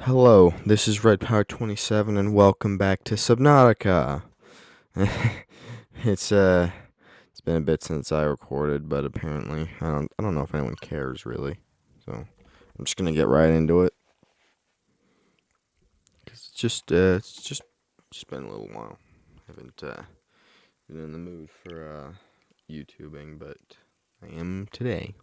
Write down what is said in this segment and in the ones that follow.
Hello, this is Red Power 27 and welcome back to Subnautica. it's it's been a bit since I recorded, but apparently I don't know if anyone cares really. So, I'm just going to get right into it. 'Cause it's just been a little while. I haven't been in the mood for YouTubing, but I am today.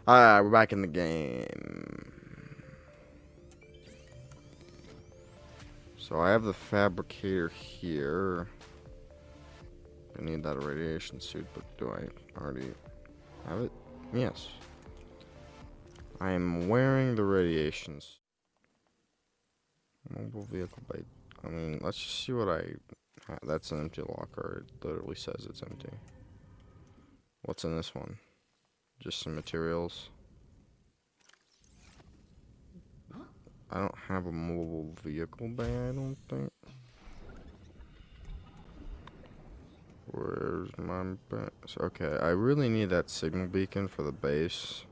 Alright, we're back in the game. So I have the fabricator here. I need that radiation suit, but do I already have it? Yes. I am wearing the radiations. Mobile vehicle bait. I mean, let's just see what I have. That's an empty locker. It literally says it's empty. What's in this one? Just some materials. I don't have a mobile vehicle bay, I don't think. Where's my base? Okay, I really need that signal beacon for the base.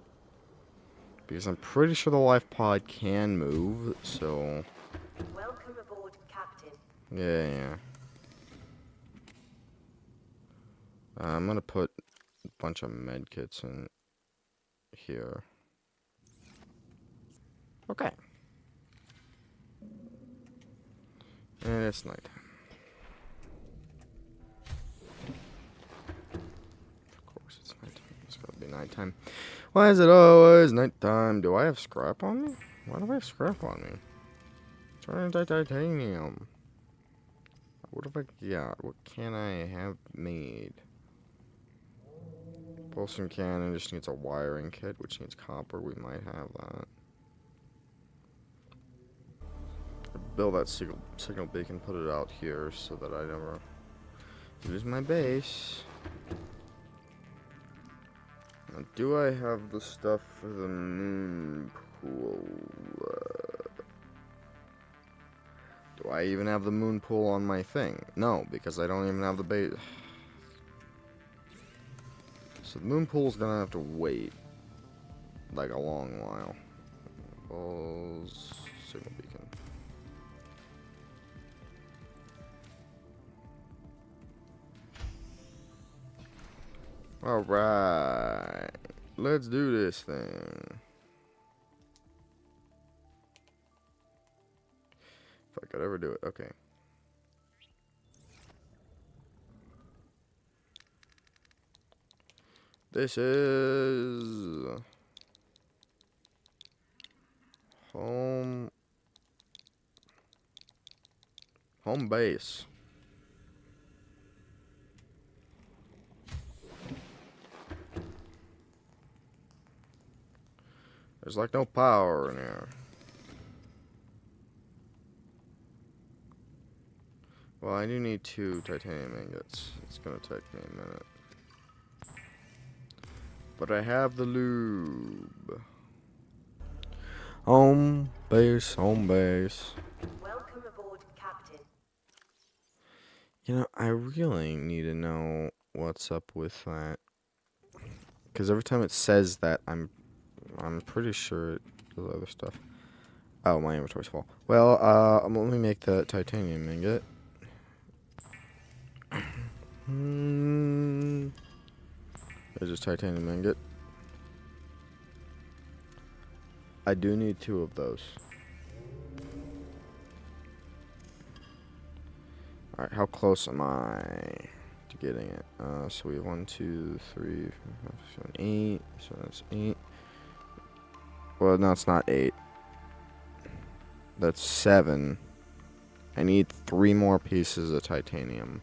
Because I'm pretty sure the life pod can move, so... Welcome aboard, Captain. Yeah. I'm gonna put a bunch of medkits in here. Okay. And it's nighttime. Of course it's nighttime. It's gotta be nighttime. Why is it always nighttime? Do I have scrap on me? Why do I have scrap on me? Turn into titanium. What have I got? What can I have made? Pulsing cannon just needs a wiring kit, which needs copper. We might have that. Build that signal beacon, put it out here so that I never lose my base. Now, do I have the stuff for the moon pool? Do I even have the moon pool on my thing? No, because I don't even have the base. So the moon pool's gonna have to wait like a long while. Balls, signal beacon. Alright, let's do this thing. If I could ever do it, okay. This is home base. There's like no power in here. Well, I do need 2 titanium ingots. It's gonna take me a minute. But I have the lube. Home base, home base. Welcome aboard, Captain. You know, I really need to know what's up with that. Because every time it says that, I'm pretty sure it does other stuff. Oh, my inventory's full. Well, let me make the titanium ingot. There's just titanium ingot. I do need 2 of those. Alright, how close am I to getting it? So we have 1, 2, 3, 4, 5, 6, 7, 8. So that's 8. Well, no, it's not 8. That's 7. I need 3 more pieces of titanium.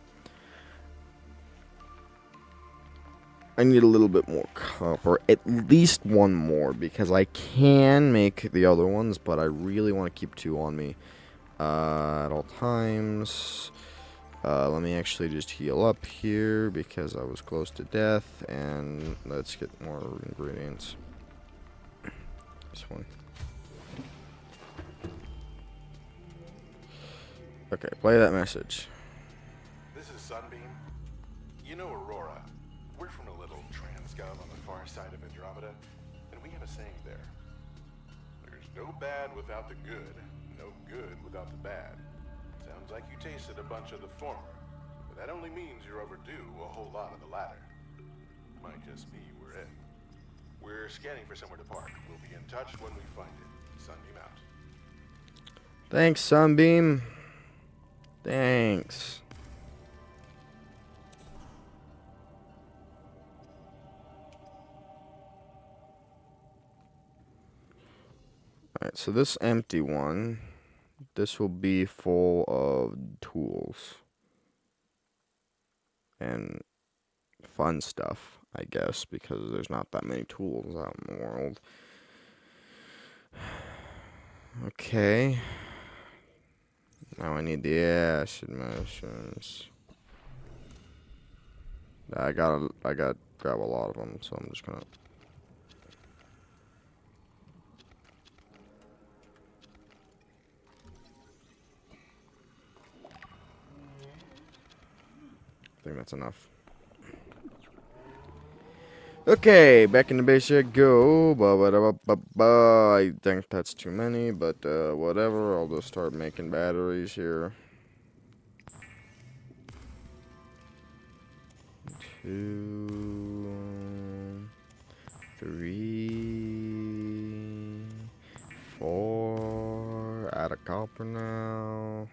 I need a little bit more copper. At least 1 more, because I can make the other ones, but I really want to keep 2 on me at all times. Let me actually just heal up here, because I was close to death, and let's get more ingredients. This one. Okay, play that message. This this is Sunbeam. You know Aurora. We're from a little transgov on the far side of Andromeda, and we have a saying there. There's no bad without the good, no good without the bad. Sounds like you tasted a bunch of the former, but that only means you're overdue a whole lot of the latter. Might just be we're in. We're scanning for somewhere to park. We'll be in touch when we find it. Sunbeam out. Thanks, Sunbeam. Thanks. Alright, so this empty one, this will be full of tools and fun stuff, I guess, because there's not that many tools out in the world. Okay. Now I need the acid missions. I gotta grab a lot of them, so I'm just gonna. I think that's enough. Okay, back in the base I go. I think that's too many, but whatever. I'll just start making batteries here. 2, 3, 4. Add a copper now.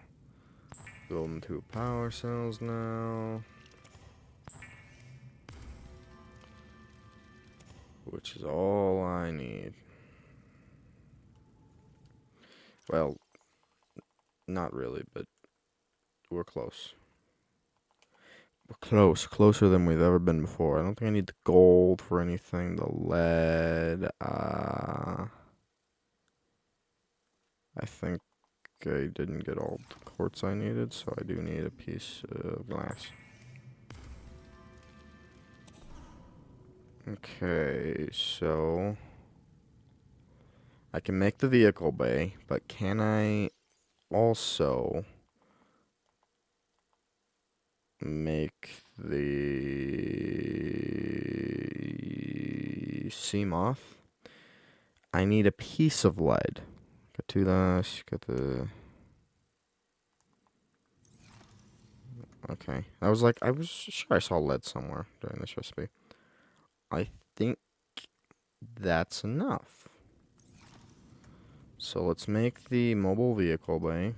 Building 2 power cells now. Which is all I need. Well, not really, but we're close. We're close. Closer than we've ever been before. I don't think I need the gold for anything. The lead. I think I didn't get all the quartz I needed, so I do need a piece of glass. Okay, so I can make the vehicle bay, but can I also make the Seamoth? I need a piece of lead. Got 2 less, got the... Okay, I was sure I saw lead somewhere during this recipe. I think that's enough. So let's make the mobile vehicle bay,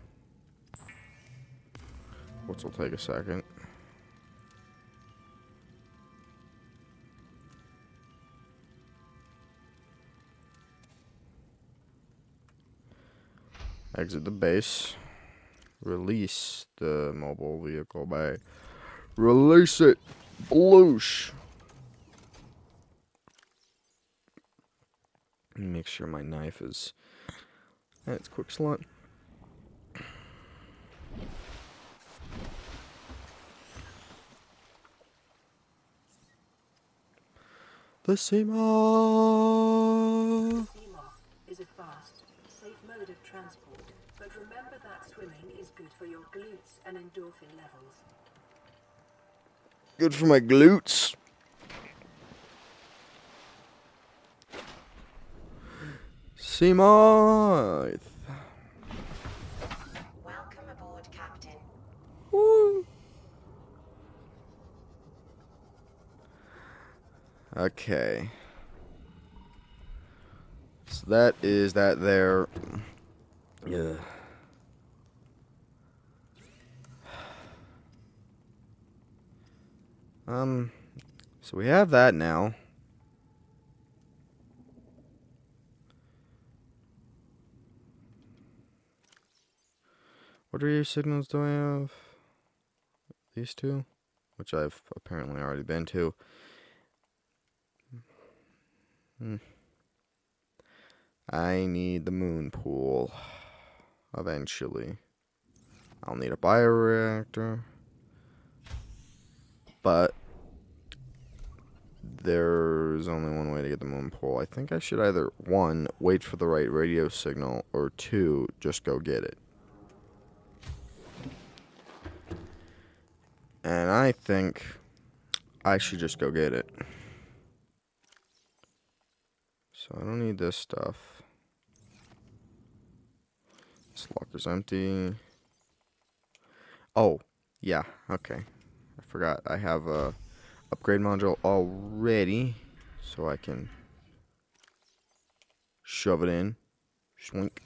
which will take a second. Exit the base. Release the mobile vehicle bay. Release it! Bloosh! Make sure my knife is at its quick slot. The Seamoth! Seamoth is a fast, safe mode of transport, but remember that swimming is good for your glutes and endorphin levels. Good for my glutes. Seamoth! Welcome aboard, Captain. Woo! Okay. So that is that there. Yeah. So we have that now. What radio signals do I have? These 2? Which I've apparently already been to. I need the moon pool. Eventually. I'll need a bioreactor. But there's only one way to get the moon pool. I think I should either, 1, wait for the right radio signal, or 2, just go get it. And I think I should just go get it. So I don't need this stuff. This locker's empty. Oh, yeah, okay. I forgot I have a upgrade module already, so I can shove it in. Swink.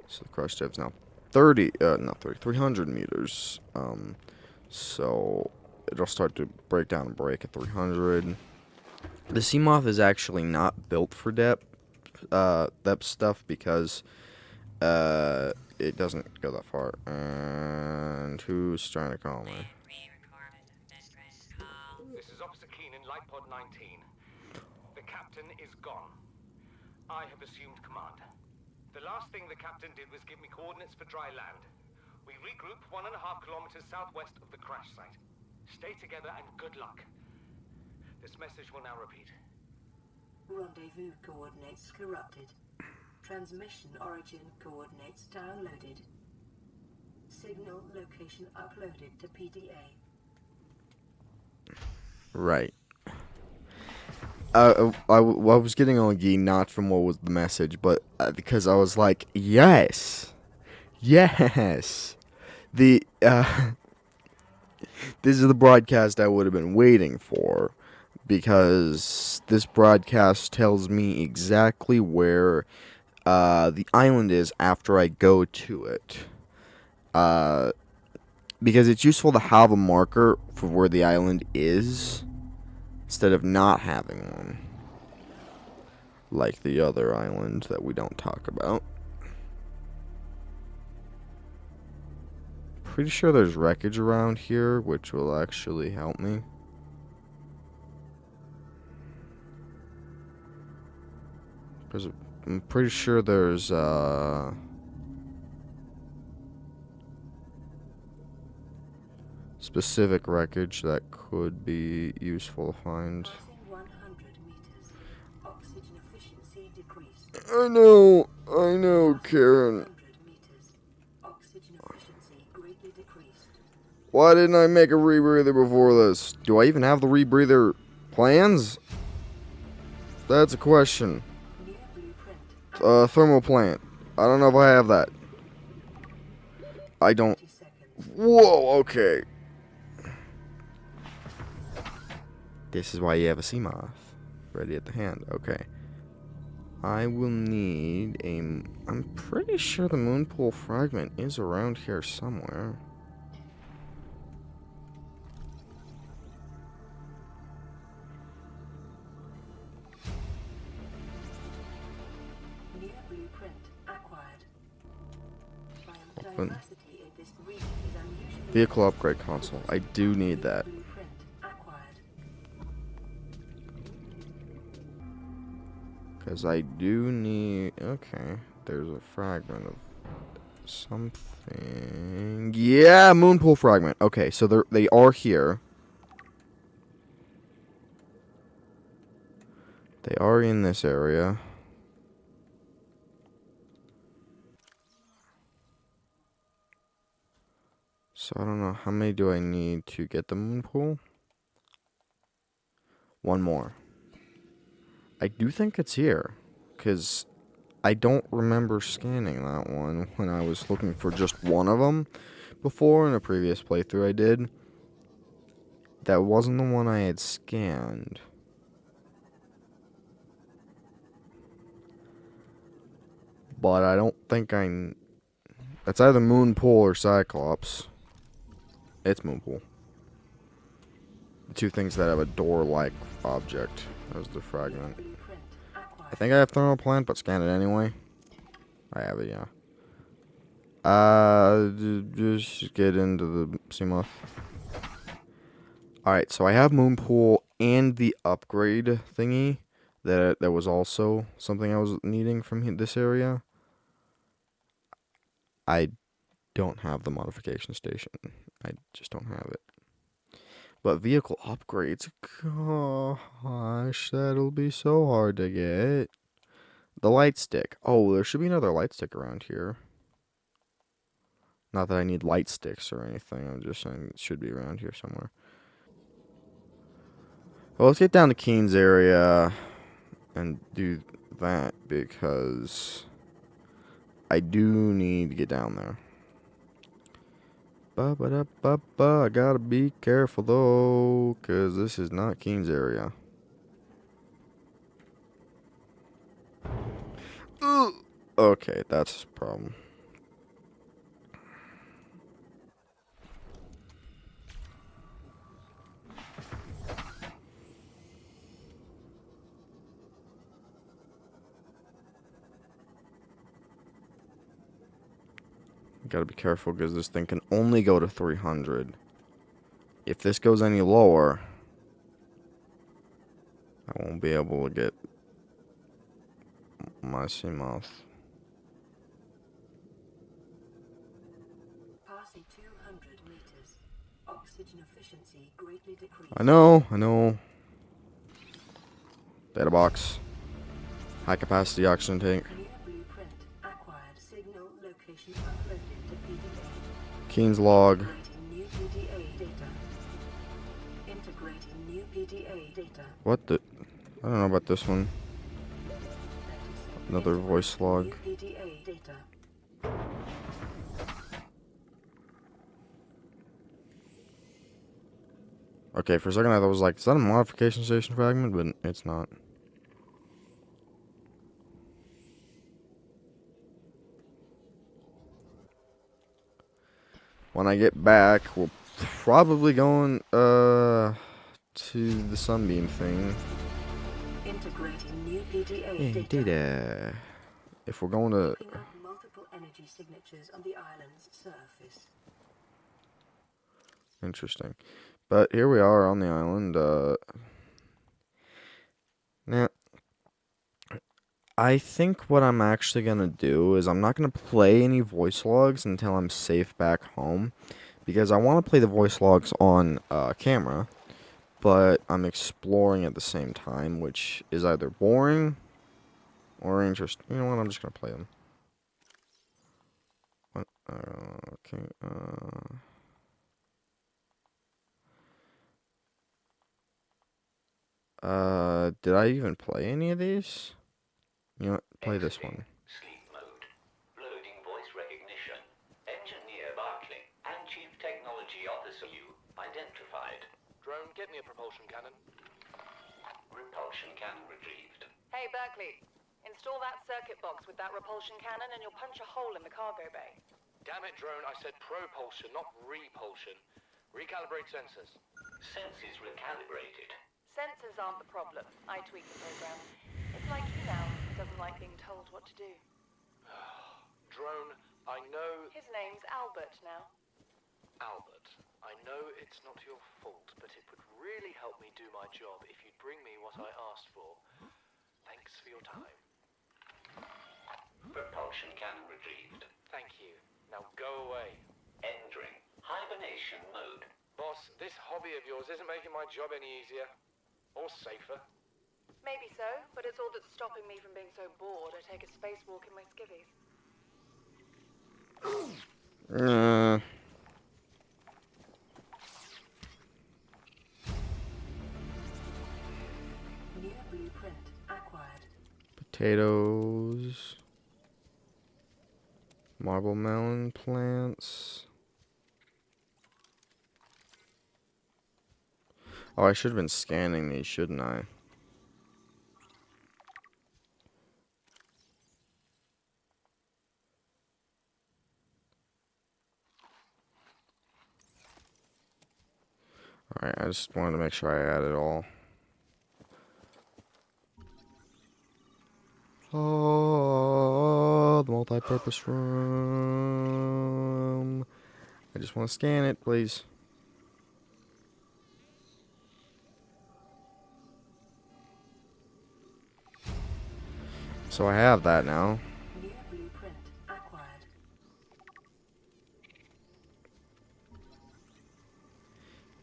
So the crush depth's now 300 meters. So it'll start to break down and break at 300. The Seamoth is actually not built for depth stuff because it doesn't go that far. And who's trying to call me? This is Officer Keen in Light Pod 19. The captain is gone. I have assumed command. The last thing the captain did was give me coordinates for dry land. We regroup 1.5 kilometers southwest of the crash site. Stay together and good luck. This message will now repeat. Rendezvous coordinates corrupted. Transmission origin coordinates downloaded. Signal location uploaded to PDA. Right. I was getting on Gee not from what was the message, but because I was like, yes. The this is the broadcast I would have been waiting for, because this broadcast tells me exactly where the island is after I go to it. Because it's useful to have a marker for where the island is instead of not having one. Like the other island that we don't talk about. Pretty sure there's wreckage around here, which will actually help me. I'm pretty sure there's specific wreckage that could be useful to find. Passing 100 meters. Oxygen efficiency decreased. I know, Karen. 100 meters. Oxygen efficiency greatly decreased. Why didn't I make a rebreather before this? Do I even have the rebreather plans? That's a question. New blueprint. Thermal plant. I don't know if I have that. I don't. 30 seconds. Whoa, okay. This is why you have a Seamoth ready at the hand. Okay. I will need a... I'm pretty sure the moonpool fragment is around here somewhere. New blueprint acquired. Open. Biodiversity in this region is unusually Vehicle upgrade console. I do need that. Blueprint acquired. Because I do need... Okay. There's a fragment of something. Yeah, moonpool fragment. Okay, so they are here. They are in this area. So I don't know, how many do I need to get the moonpool? One more. I do think it's here, because I don't remember scanning that one when I was looking for just one of them before in a previous playthrough I did. That wasn't the one I had scanned. But I don't think that's either Moonpool or Cyclops. It's Moonpool. The two things that have a door-like object as the fragment. Blueprint acquired. I think I have thermal plant, but scan it anyway. I have it, yeah. Just get into the Seamoth. Alright, so I have Moonpool and the upgrade thingy. That was also something I was needing from this area. I don't have the modification station. I just don't have it. But vehicle upgrades, gosh, that'll be so hard to get. The light stick. Oh, there should be another light stick around here. Not that I need light sticks or anything. I'm just saying it should be around here somewhere. Well, let's get down to Keen's area and do that because I do need to get down there. Ba-ba-da-ba-ba. I gotta be careful though, because this is not Keen's area. Ugh. Okay, that's a problem. Gotta be careful because this thing can only go to 300. If this goes any lower, I won't be able to get my Seamoth. Passing 200 meters. Oxygen efficiency greatly decreased. I know. Data box. High capacity oxygen tank. New blueprint acquired. Signal location uploaded to PDA. Keen's log. Integrating new PDA data. Integrating new PDA data. What the? I don't know about this one. 36. Another voice log. New PDA data. Okay, for a second I thought it was like, is that a modification station fragment? But it's not. When I get back, we'll probably go to the sunbeam thing. Integrating new PDA Hey, data. data. If we're going to, Picking up multiple energy signatures on the island's surface. interesting. But here we are on the island. Now, I think what I'm actually gonna do is I'm not gonna play any voice logs until I'm safe back home, because I want to play the voice logs on camera, but I'm exploring at the same time, which is either boring or interesting. You know what? I'm just gonna play them. What? Okay. Did I even play any of these? You know what? Play this one. Sleep mode. Loading voice recognition. Engineer Barclay and Chief Technology Officer you identified. Drone, get me a propulsion cannon. Repulsion cannon retrieved. Hey, Berkeley. Install that circuit box with that repulsion cannon and you'll punch a hole in the cargo bay. Damn it, drone, I said propulsion, not repulsion. Recalibrate sensors. Senses recalibrated. Sensors aren't the problem. I tweak the program. It's like you now. He doesn't like being told what to do. Drone, I know... His name's Albert now. Albert, I know it's not your fault, but it would really help me do my job if you'd bring me what I asked for. Thanks for your time. Propulsion cannon retrieved. Thank you. Now go away. Entering hibernation mode. Boss, this hobby of yours isn't making my job any easier. Or safer. Maybe so, but it's all that's stopping me from being so bored I take a spacewalk in my skivvies. New blueprint acquired. Potatoes. Marble melon plants. Oh, I should have been scanning these, shouldn't I? Alright, I just wanted to make sure I had it all. Oh, the multi-purpose room. I just want to scan it, please. So I have that now. New blueprint acquired.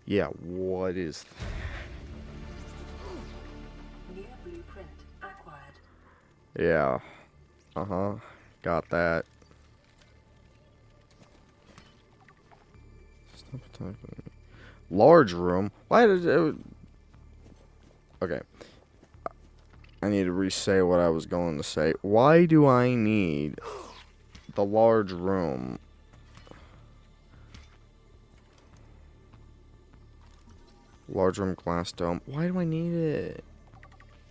Yeah, what is New blueprint acquired. Yeah. Got that. Large room? Why did it... Okay. I need to re-say what I was going to say. Why do I need the large room? Large room, glass dome. Why do I need it?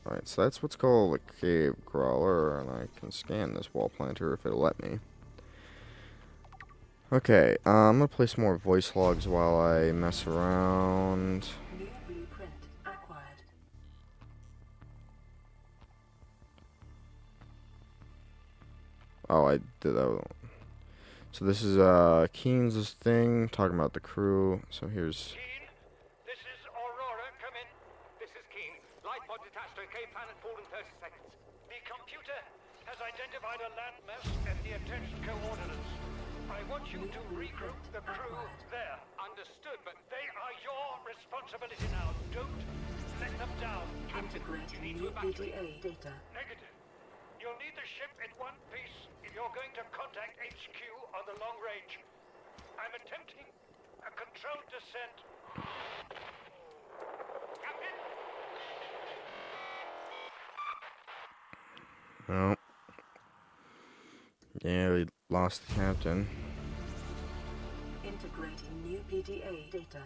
Alright, so that's what's called a cave crawler, and I can scan this wall planter if it'll let me. Okay, I'm gonna play some more voice logs while I mess around. New blueprint acquired. Oh, I did that. So this is Keen's thing, talking about the crew. So here's... Keen, this is Aurora. Come in. This is Keen. Light pod detached to Cape Planet 4 in 30 seconds. The computer has identified a landmass and the attached coordinates. I want you to regroup the crew there. Understood, but They are your responsibility now. Don't let them down. Integrating new PDA data. Negative. You'll need the ship in one piece if you're going to contact HQ on the long range. I'm attempting a controlled descent. Captain? Oh. Yeah, we lost the captain. Integrating new PDA data.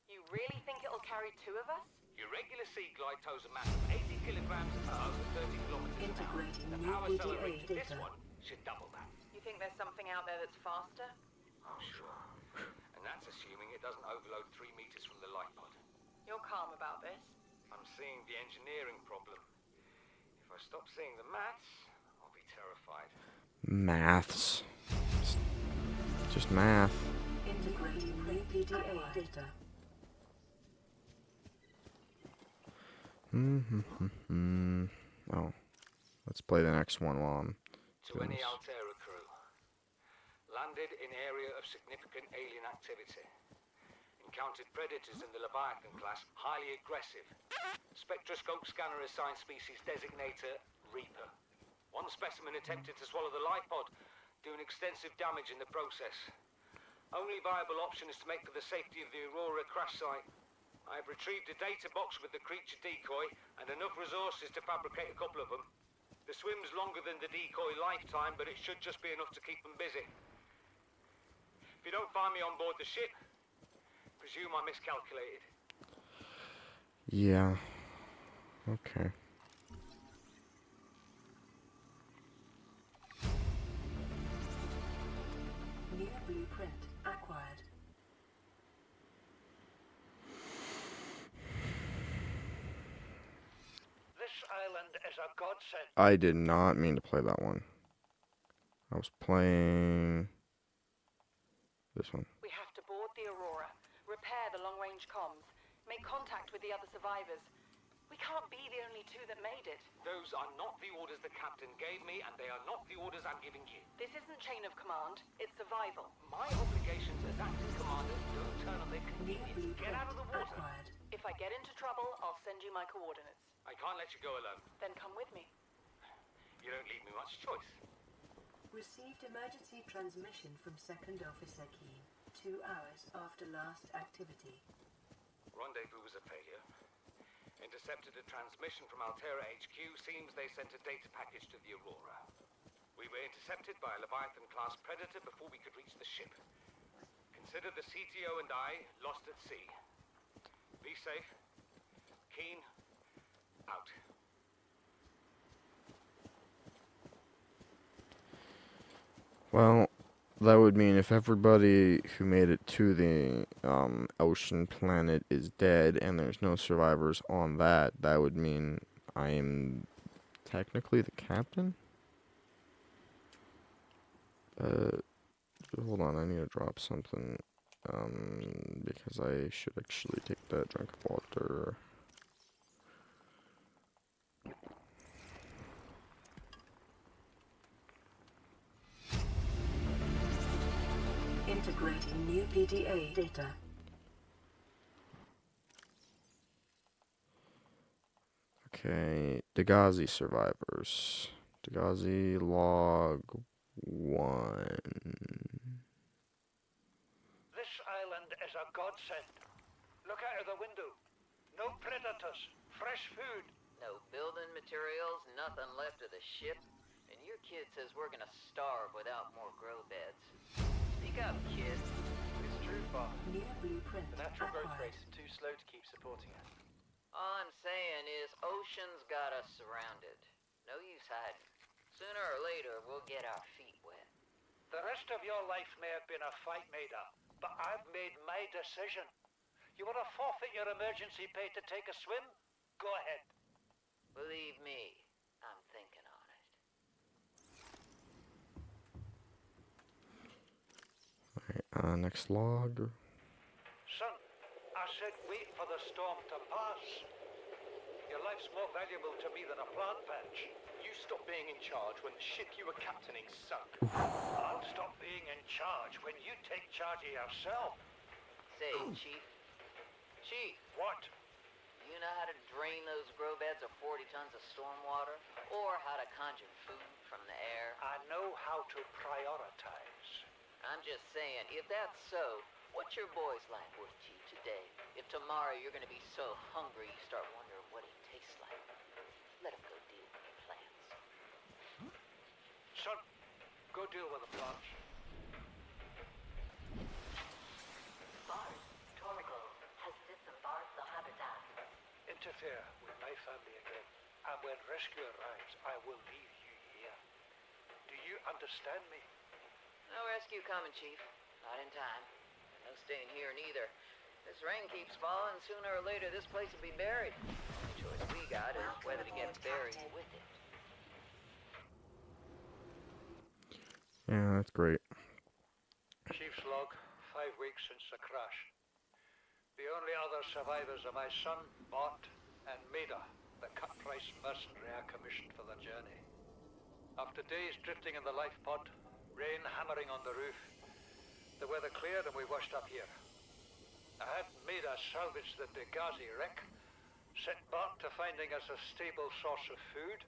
You really think it'll carry two of us? your regular sea glide tows a mass of 80 kilograms at over 30 kilometers an hour. Integrating The new power PDA accelerator to this data. one should double that. You think there's something out there that's faster? Oh, sure. And that's assuming it doesn't overload 3 meters from the light pod. You're calm about this? I'm seeing the engineering problem. If I stop seeing the maths, I'll be terrified. Maths. Just math. Integrating new PDA data. Oh. Let's play the next one while I'm To doing any this. Altera crew. Landed in area of significant alien activity. Encountered predators in the Leviathan class, highly aggressive. Spectroscope scanner assigned species designator Reaper. One specimen attempted to swallow the life pod, doing extensive damage in the process. Only viable option is to make for the safety of the Aurora crash site. I have retrieved a data box with the creature decoy and enough resources to fabricate a couple of them. The swim's longer than the decoy lifetime, but it should just be enough to keep them busy. If you don't find me on board the ship, presume I miscalculated. Yeah. Okay. New blueprint acquired. This island is a godsend. I did not mean to play that one. I was playing this one. We have to board the Aurora, repair the long-range comms, make contact with the other survivors. We can't be the only two that made it. Those are not the orders the captain gave me, and they are not the orders I'm giving you. This isn't chain of command, it's survival. My obligations as acting commander don't turn on their New convenience. Get blueprint out of the water. acquired. If I get into trouble, I'll send you my coordinates. I can't let you go alone. Then come with me. You don't leave me much choice. Received emergency transmission from Second Officer Keen 2 hours after last activity. Rendezvous was a failure. Intercepted a transmission from Altera HQ. Seems they sent a data package to the Aurora. We were intercepted by a Leviathan-class predator before we could reach the ship. Consider the CTO and I lost at sea. Be safe. Keen. Out. Well, that would mean if everybody who made it to the ocean planet is dead and there's no survivors on that, that would mean I am technically the captain? Hold on, I need to drop something, because I should actually take that drink of water. Integrating new PDA data. Okay, Dagazi survivors. Dagazi log 1. This island godsend. Look out of the window. No predators. Fresh food. No building materials, nothing left of the ship. And your kid says we're gonna starve without more grow beds. Speak up, kid. It's true, Father. Near blueprint The natural growth acquired. rate is too slow to keep supporting us. All I'm saying is ocean's got us surrounded. No use hiding. Sooner or later, we'll get our feet wet. The rest of your life may have been a fight, Maida, but I've made my decision. You want to forfeit your emergency pay to take a swim? Go ahead. Believe me, I'm thinking on it. Alright, next log. Son, I said wait for the storm to pass. Your life's more valuable to me than a plant patch. You stopped being in charge when the ship you were captaining sunk. I'll stop being in charge when you take charge of yourself. Say, Chief. Chief, What? do you know how to drain those grow beds of 40 tons of storm water? Or how to conjure food from the air? I know how to prioritize. I'm just saying, if that's so, what's your boy's life worth to you today? If tomorrow you're gonna be so hungry you start wondering what he tastes like, let him go deal with the plants. Son, go deal with the plants. Bard, Torgo has disembarked the habitat. Interfere with my family again. And when rescue arrives, I will leave you here. Do you understand me? No rescue coming, Chief. Not in time. No staying here neither. This rain keeps falling, sooner or later this place will be buried. The choice we got is whether to get buried with it. Yeah, that's great. Chief's log, 5 weeks since the crash. The only other survivors are my son, Bart, and Maida, the cut-price mercenary I commissioned for the journey. After days drifting in the life pod, rain hammering on the roof, the weather cleared and we washed up here. I had Maida salvage the Degazi wreck, set Bart to finding us a stable source of food.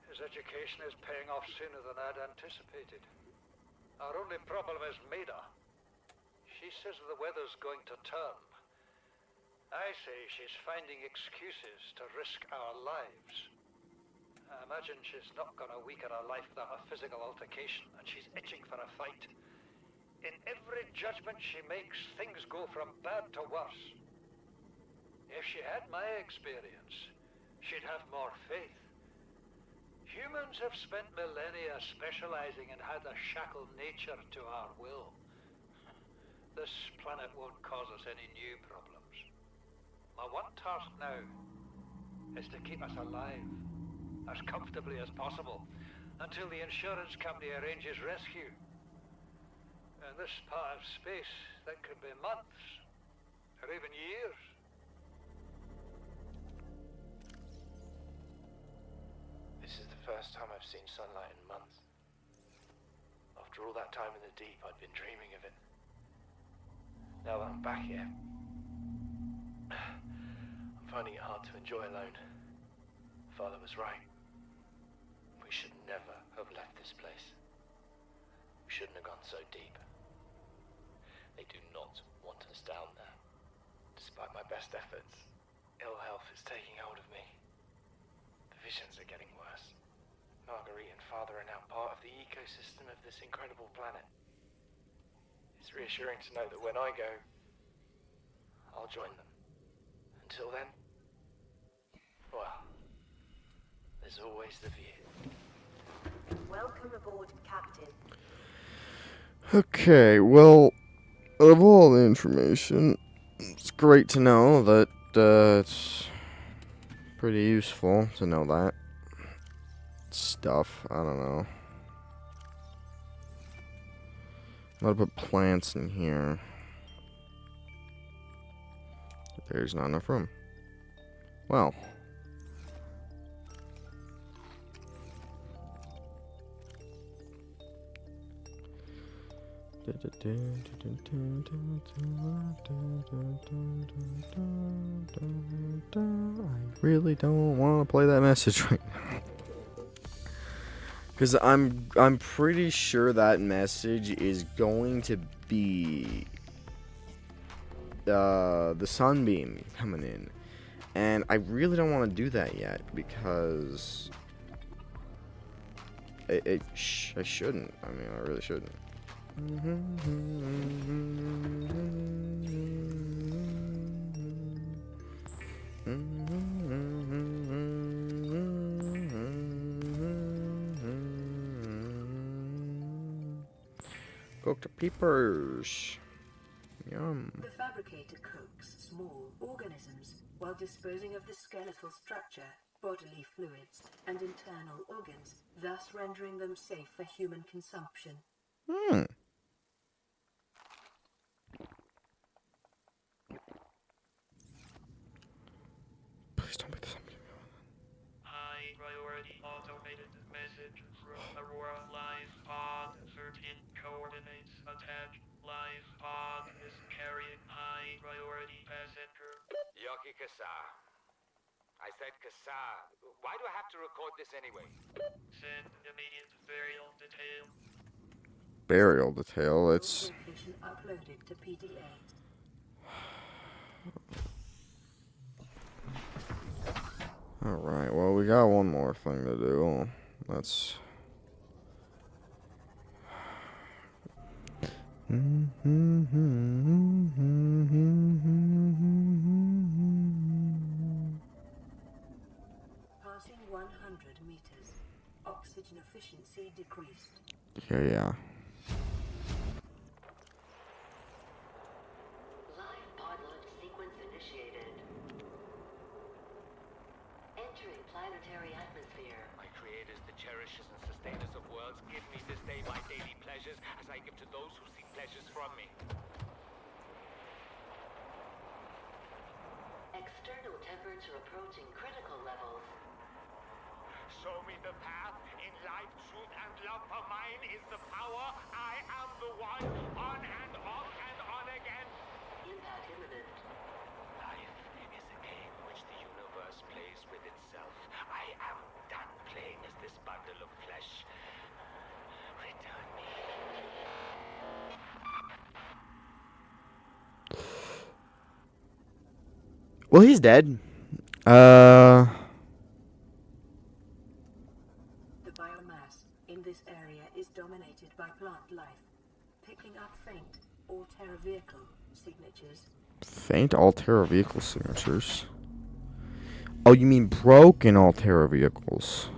His education is paying off sooner than I'd anticipated. Our only problem is Maida. She says the weather's going to turn. I say she's finding excuses to risk our lives. I imagine she's not going to weaken her life without a physical altercation, and she's itching for a fight. In every judgment she makes, things go from bad to worse. If she had my experience, she'd have more faith. Humans have spent millennia specializing in how to shackle nature to our will. This planet won't cause us any new problems. My one task now is to keep us alive, as comfortably as possible, until the insurance company arranges rescue. In this part of space, that could be months, or even years. This is the first time I've seen sunlight in months. After all that time in the deep, I'd been dreaming of it. Now that I'm back here, I'm finding it hard to enjoy alone. Father was right. We should never have left this place. We shouldn't have gone so deep. They do not want us down there. Despite my best efforts, ill health is taking hold of me. The visions are getting worse. Marguerite and Father are now part of the ecosystem of this incredible planet. It's reassuring to know that when I go, I'll join them. Until then, well, there's always the view. Welcome aboard, Captain. Okay, well, of all the information, it's great to know that it's pretty useful to know that stuff. I don't know. I'm gonna put plants in here. There's not enough room. Well. I really don't want to play that message right now. Because I'm pretty sure that message is going to be the sunbeam coming in. And I really don't want to do that yet because I shouldn't. I mean, I really shouldn't. Cooked peppers. Yum. The fabricator cooks small organisms while disposing of the skeletal structure, bodily fluids, and internal organs, thus rendering them safe for human consumption. Hmm. Please don't be the zombie. High priority automated message from Aurora Live Pod. Certain coordinates attached. Live Pod is carrying high priority passenger. Yoki Kassar. I said Kassar. Why do I have to record this anyway? Send immediate burial detail. Burial detail. It's Location uploaded to PDA. all right. Well, we got one more thing to do. Let's. Passing 100 meters. Oxygen efficiency decreased. Yeah. Live pod launch sequence initiated. Entering planetary atmosphere. My creators, the cherishers and sustainers of worlds, give me this day my daily pleasures as I give to those who seek pleasures from me. External temperature approaching critical levels. Show me the path in life, truth, and love, for mine is the power. I am the one, on and off and on again. Impact imminent. Life is a game which the universe plays with itself. I am done playing as this bundle of flesh. Return me. Well, he's dead. The biomass in this area is dominated by plant life, picking up faint Altera vehicle signatures. Faint Altera vehicle signatures. Oh, you mean broken Altera vehicles?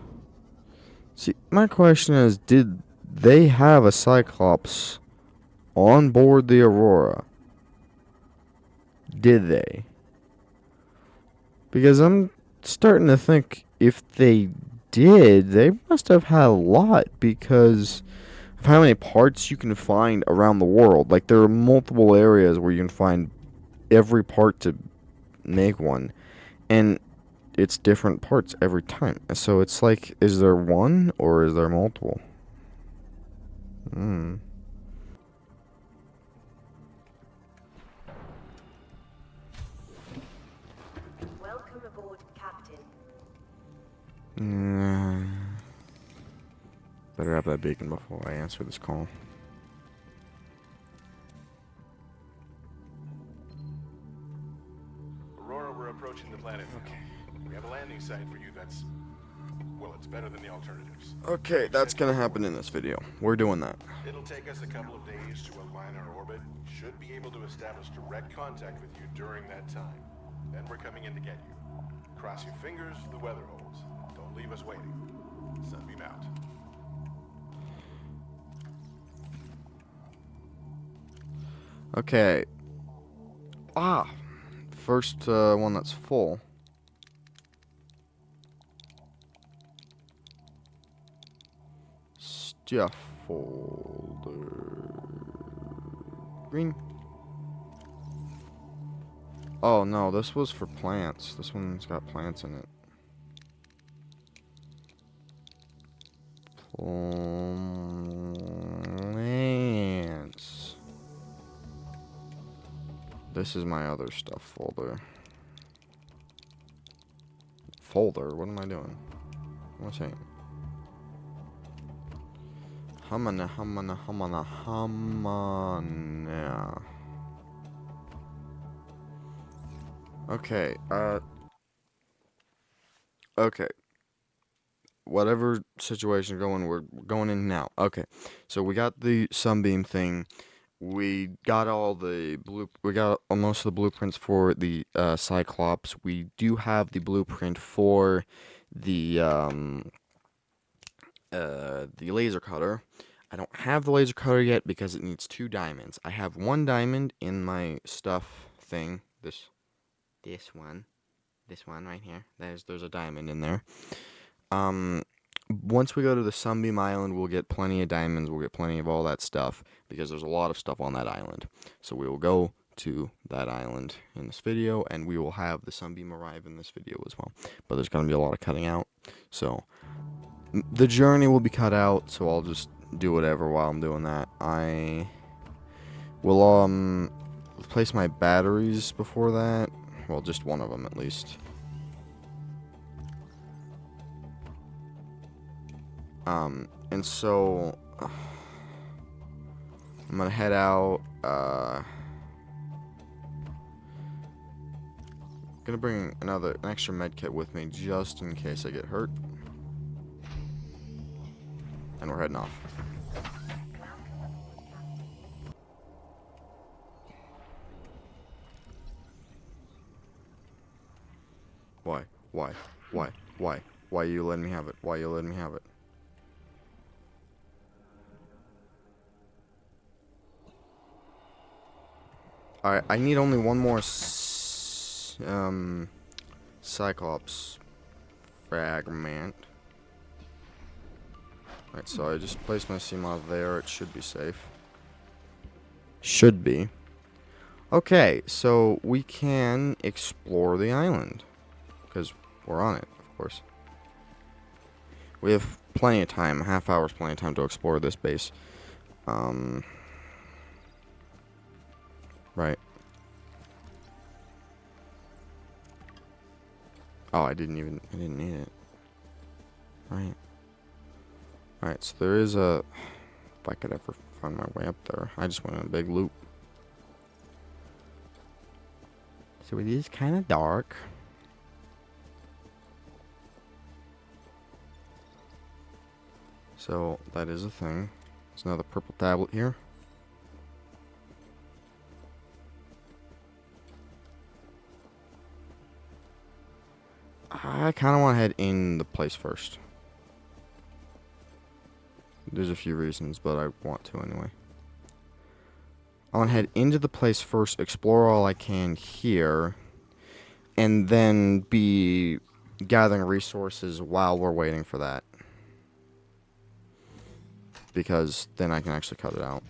See, my question is, did they have a Cyclops on board the Aurora? Did they? Because I'm starting to think if they did, they must have had a lot because of how many parts you can find around the world. Like, there are multiple areas where you can find every part to make one. And it's different parts every time. So it's like, is there one or is there multiple? Welcome aboard, Captain. Better have that bacon before I answer this call. Aurora, we're approaching the planet now. We have a landing site for you that's... well, it's better than the alternatives. Okay, that's gonna happen in this video. We're doing that. It'll take us a couple of days to align our orbit. Should be able to establish direct contact with you during that time. Then we're coming in to get you. Cross your fingers, the weather holds. Don't leave us waiting. Sunbeam out. Okay. First one that's full. Stuff folder. Green. Oh no, this was for plants. This one's got plants in it. Plants. This is my other stuff folder. Folder? What am I doing? What am I saying? Humana. Okay, okay. Whatever situation going, we're going in now. Okay, so we got the sunbeam thing. We got we got most of the blueprints for the Cyclops. We do have the blueprint for the the laser cutter. I don't have the laser cutter yet because it needs 2 diamonds. I have 1 diamond in my stuff thing. This one. This one right here. There's a diamond in there. Um, Once we go to the Sunbeam Island, we'll get plenty of diamonds. We'll get plenty of all that stuff because there's a lot of stuff on that island. So we will go to that island in this video, and we will have the Sunbeam arrive in this video as well. But there's going to be a lot of cutting out. So the journey will be cut out, so I'll just do whatever while I'm doing that. I will replace my batteries before that. Well, just one of them at least. And so I'm gonna head out. Gonna bring an extra med kit with me just in case I get hurt. And we're heading off. Why? Why? Why? Why? Why are you letting me have it? Why are you letting me have it? Alright, I need only one more Cyclops fragment. Alright, so I just placed my CMOD there. It should be safe. Should be. Okay, so we can explore the island. Because we're on it, of course. We have plenty of time. A half hour's plenty of time to explore this base. Right. Oh, I didn't need it. Right. Alright, so there is a... If I could ever find my way up there. I just went on a big loop. So it is kind of dark. So that is a thing. There's another purple tablet here. I kind of want to head in the place first. There's a few reasons, but I want to anyway. I want to head into the place first, explore all I can here, and then be gathering resources while we're waiting for that. Because then I can actually cut it out.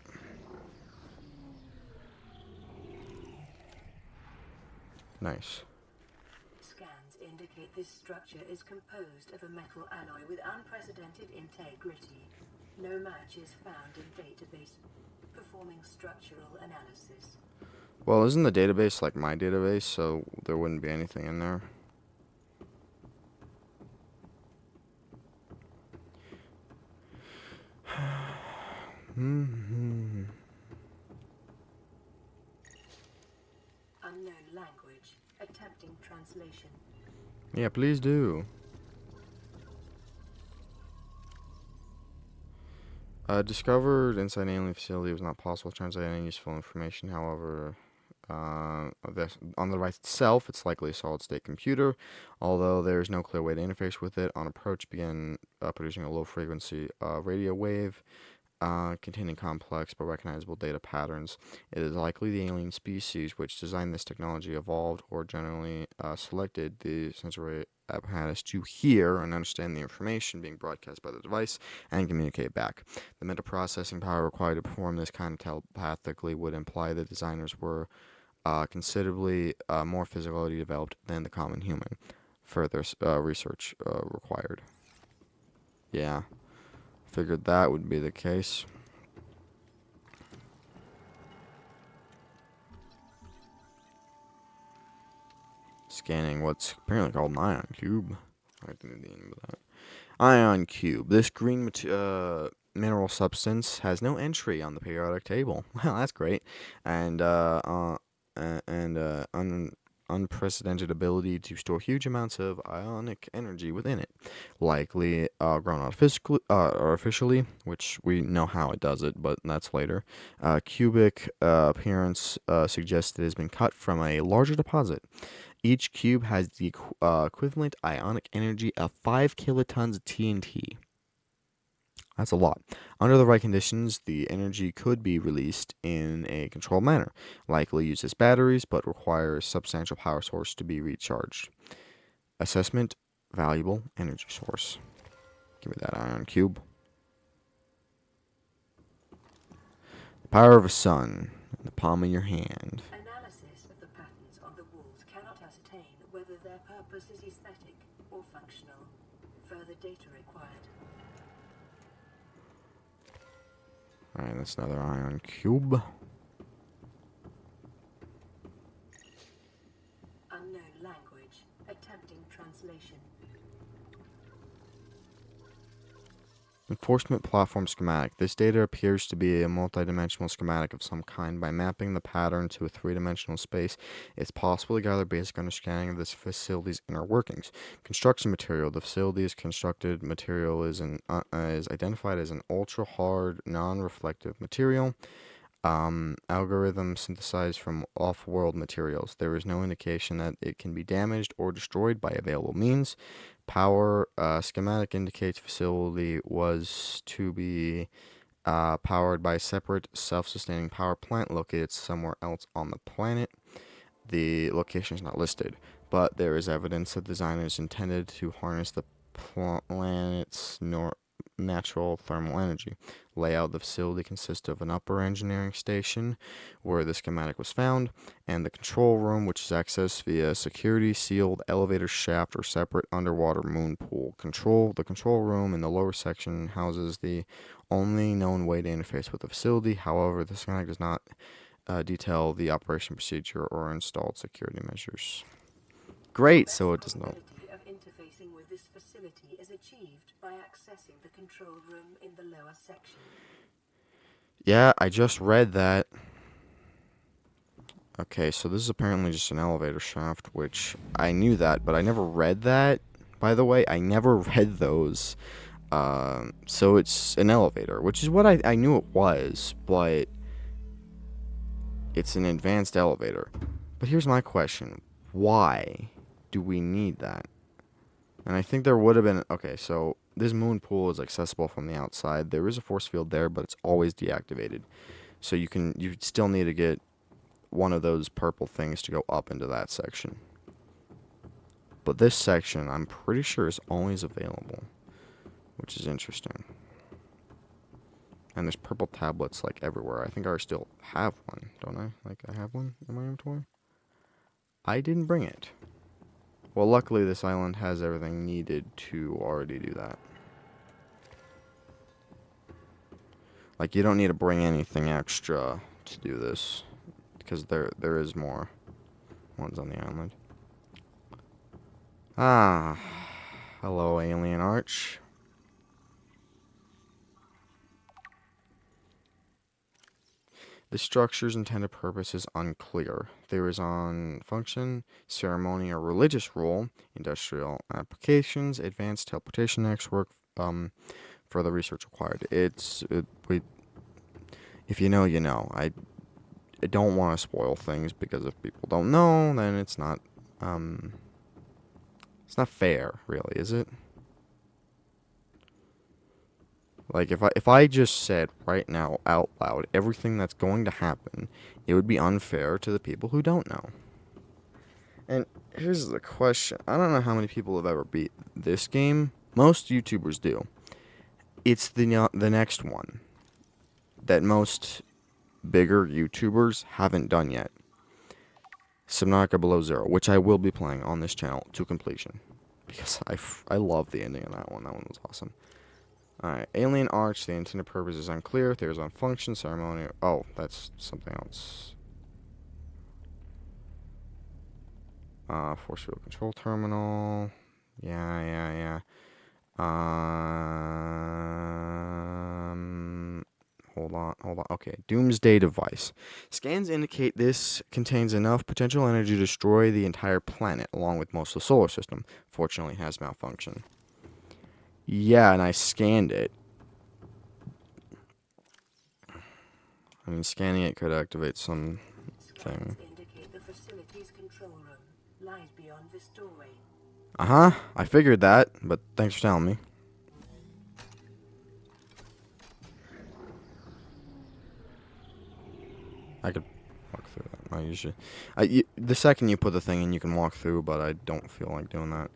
Nice. Scans indicate this structure is composed of a metal alloy with unprecedented integrity. No match is found in database. Performing structural analysis. Well, isn't the database like my database, so there wouldn't be anything in there? Unknown language. Attempting translation. Yeah, please do. Discovered inside an alien facility. It was not possible to translate any useful information. However, on the device itself, it's likely a solid-state computer. Although there is no clear way to interface with it, on approach began producing a low-frequency radio wave containing complex but recognizable data patterns. It is likely the alien species which designed this technology evolved or generally selected the sensory apparatus to hear and understand the information being broadcast by the device and communicate back. The mental processing power required to perform this kind of telepathically would imply the designers were considerably more physically developed than the common human. Further research required. Yeah. Figured that would be the case. Scanning what's apparently called an ion cube. I have to know the name of that. Ion cube. This green mineral substance has no entry on the periodic table. Well, that's great. And unprecedented ability to store huge amounts of ionic energy within it, likely grown artificially, which we know how it does it, but that's later. Cubic appearance suggests it has been cut from a larger deposit. Each cube has the equivalent ionic energy of 5 kilotons of TNT. That's a lot. Under the right conditions, the energy could be released in a controlled manner, likely used as batteries, but requires substantial power source to be recharged. Assessment, valuable energy source. Give me that ion cube. The power of a sun in the palm of your hand. Analysis of the patterns on the walls cannot ascertain whether their purpose is aesthetic or functional. Further data required. Alright, that's another ion cube. Unknown language. Attempting translation. Enforcement platform schematic. This data appears to be a multidimensional schematic of some kind. By mapping the pattern to a three-dimensional space, it's possible to gather basic understanding of this facility's inner workings. Construction material. The facility's constructed material is identified as an ultra-hard, non-reflective material. Algorithm synthesized from off-world materials. There is no indication that it can be damaged or destroyed by available means. Power schematic indicates facility was to be powered by a separate self-sustaining power plant located somewhere else on the planet. The location is not listed, but there is evidence that designers intended to harness the planet's natural thermal energy. Layout of the facility consists of an upper engineering station where the schematic was found, and the control room, which is accessed via a security sealed elevator shaft or separate underwater moon pool. The control room in the lower section houses the only known way to interface with the facility. However, the schematic does not detail the operation procedure or installed security measures. Great, so it does not. The of interfacing with this facility is achieved by accessing the control room in the lower section. Yeah, I just read that. Okay, so this is apparently just an elevator shaft, which I knew that, but I never read that. By the way, I never read those. So it's an elevator, which is what I knew it was, but it's an advanced elevator. But here's my question. Why do we need that? And I think there would have been... Okay, so this moon pool is accessible from the outside. There is a force field there, but it's always deactivated. So you still need to get one of those purple things to go up into that section. But this section, I'm pretty sure, is always available, which is interesting. And there's purple tablets, like, everywhere. I think I still have one, don't I? Like, I have one in my inventory? I didn't bring it. Well, luckily this island has everything needed to already do that. Like, you don't need to bring anything extra to do this, because there is more ones on the island. Ah, hello, Alien Arch. The structure's intended purpose is unclear. There is on function, ceremony, or religious role, industrial applications, advanced teleportation network, further research required. If you know, you know. I don't want to spoil things, because if people don't know, then it's not fair, really, is it? Like, if I just said right now out loud everything that's going to happen, it would be unfair to the people who don't know. And here's the question. I don't know how many people have ever beat this game. Most YouTubers do. It's the next one that most bigger YouTubers haven't done yet. Subnautica Below Zero, which I will be playing on this channel to completion. Because I love the ending of that one. That one was awesome. Alright, Alien Arch, the intended purpose is unclear. There's on function, ceremony... Oh, that's something else. Force field control terminal. Yeah. Hold hold on. Okay, Doomsday device. Scans indicate this contains enough potential energy to destroy the entire planet, along with most of the solar system. Fortunately, it has malfunction. Yeah, and I scanned it. I mean, scanning it could activate something. Scans indicate the facility's control room lies beyond this doorway. Uh-huh, I figured that, but thanks for telling me. I could walk through that. I usually, the second you put the thing in, you can walk through, but I don't feel like doing that.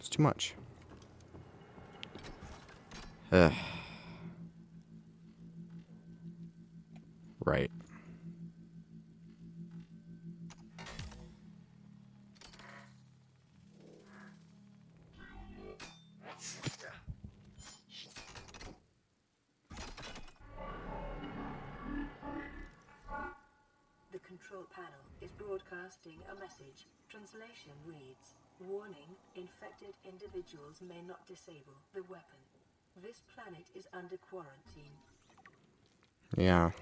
It's too much. Ugh. Right. The control panel is broadcasting a message. Translation reads, "Warning, infected individuals may not disable the weapon. This planet is under quarantine." Yeah.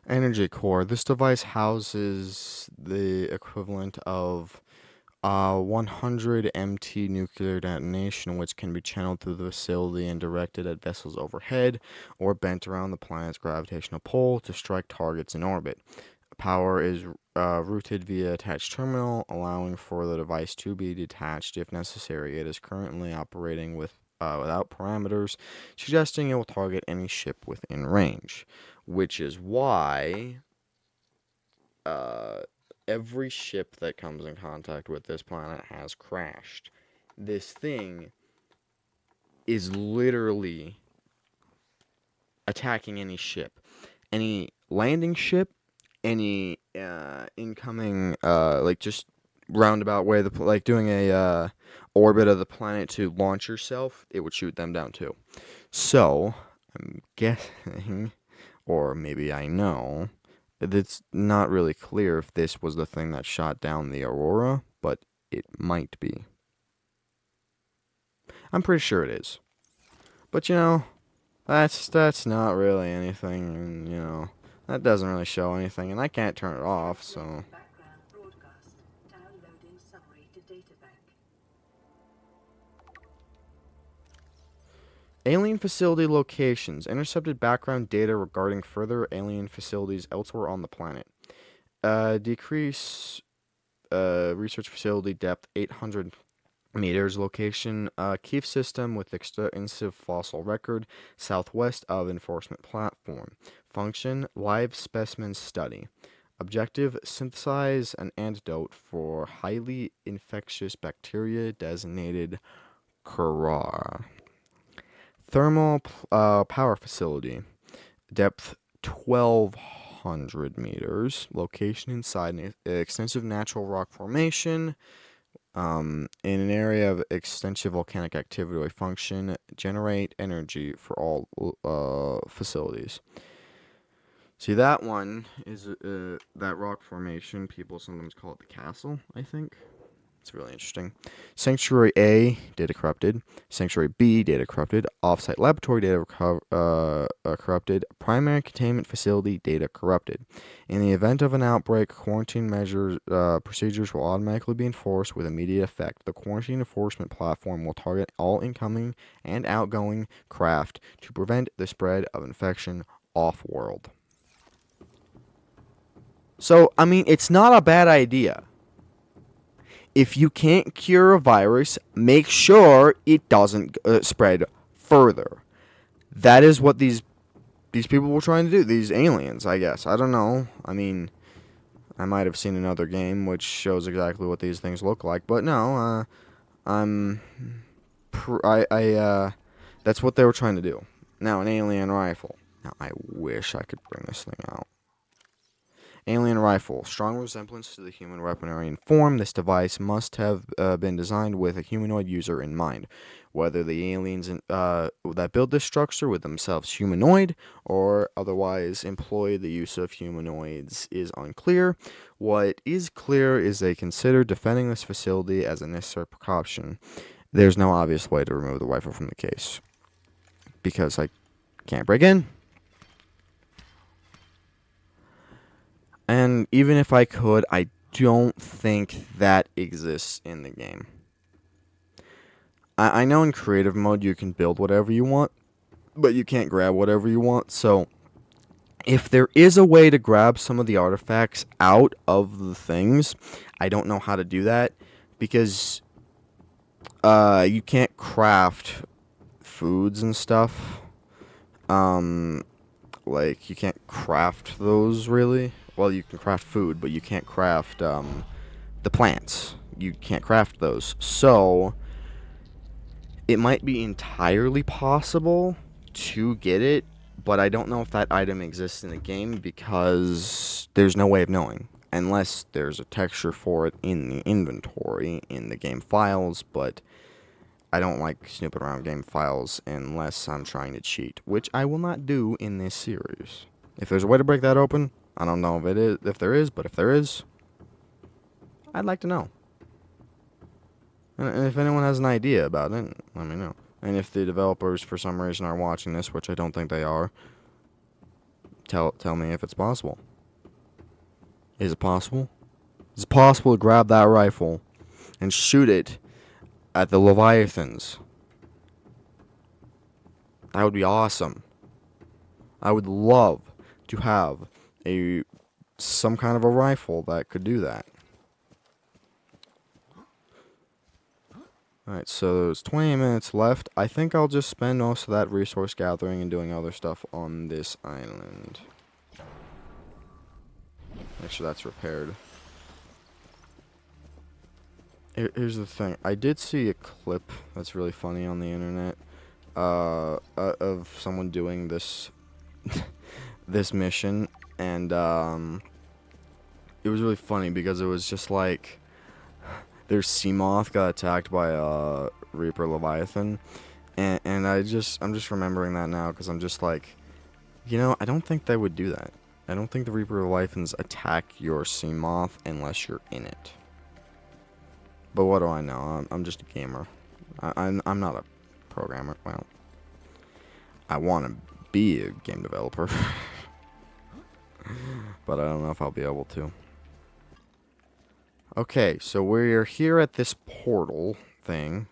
Energy core. This device houses the equivalent of 100 MT nuclear detonation, which can be channeled through the facility and directed at vessels overhead, or bent around the planet's gravitational pull to strike targets in orbit. Power is routed via attached terminal, allowing for the device to be detached if necessary. It is currently operating without parameters, suggesting it will target any ship within range, which is why every ship that comes in contact with this planet has crashed. This thing is literally attacking any ship, any landing ship, any incoming, like just roundabout way, like doing a orbit of the planet to launch yourself, it would shoot them down too. So I'm guessing, or maybe I know, that it's not really clear if this was the thing that shot down the Aurora, but it might be. I'm pretty sure it is. But that's not really anything, and that doesn't really show anything, and I can't turn it off, so. Background broadcast. Downloading summary to databank. Alien facility locations. Intercepted background data regarding further alien facilities elsewhere on the planet. Decrease research facility depth 800 meters. Location Keef system with extensive fossil record southwest of enforcement platform. Function live specimen study. Objective synthesize an antidote for highly infectious bacteria designated Currar. Thermal power facility. Depth 1,200 meters. Location inside an extensive natural rock formation. In an area of extensive volcanic activity. Function generate energy for all facilities. See, that one is that rock formation. People sometimes call it the castle, I think. It's really interesting. Sanctuary A, data corrupted. Sanctuary B, data corrupted. Offsite laboratory data corrupted. Primary containment facility data corrupted. In the event of an outbreak, quarantine measures procedures will automatically be enforced with immediate effect. The quarantine enforcement platform will target all incoming and outgoing craft to prevent the spread of infection off-world. So, I mean, it's not a bad idea. If you can't cure a virus, make sure it doesn't spread further. That is what these people were trying to do. These aliens, I guess. I don't know. I mean, I might have seen another game which shows exactly what these things look like, but no. That's what they were trying to do. Now, an alien rifle. Now, I wish I could bring this thing out. Alien rifle. Strong resemblance to the human weaponry in form. This device must have been designed with a humanoid user in mind. Whether the aliens that build this structure were themselves humanoid or otherwise employ the use of humanoids is unclear. What is clear is they consider defending this facility as a necessary precaution. There's no obvious way to remove the rifle from the case, because I Can't break in. And even if I could, I don't think that exists in the game. I know in creative mode you can build whatever you want, but you can't grab whatever you want. So if there is a way to grab some of the artifacts out of the things, I don't know how to do that because you can't craft foods and stuff. Like, you can't craft those, really. Well, you can craft food, but you can't craft, the plants. You can't craft those. So, it might be entirely possible to get it, but I don't know if that item exists in the game because there's no way of knowing. Unless there's a texture for it in the inventory, in the game files, but I don't like snooping around game files unless I'm trying to cheat, which I will not do in this series. If there's a way to break that open, I don't know if there is, but if there is, I'd like to know. And if anyone has an idea about it, let me know. And if the developers, for some reason, are watching this, which I don't think they are, tell me if it's possible. Is it possible? Is it possible to grab that rifle and shoot it at the Leviathans? That would be awesome. I would love to have some kind of a rifle that could do that. Alright, so there's 20 minutes left. I think I'll just spend most of that resource gathering and doing other stuff on this island. Make sure that's repaired. Here's the thing. I did see a clip that's really funny on the internet of someone doing this this mission, and it was really funny because it was just like their Seamoth got attacked by a Reaper Leviathan, and I'm just remembering that now because I'm just like, I don't think they would do that. I don't think the Reaper Leviathans attack your Seamoth unless you're in it. But what do I know? I'm just a gamer. I'm not a programmer. Well, I want to be a game developer, but I don't know if I'll be able to. Okay, so we're here at this portal-looking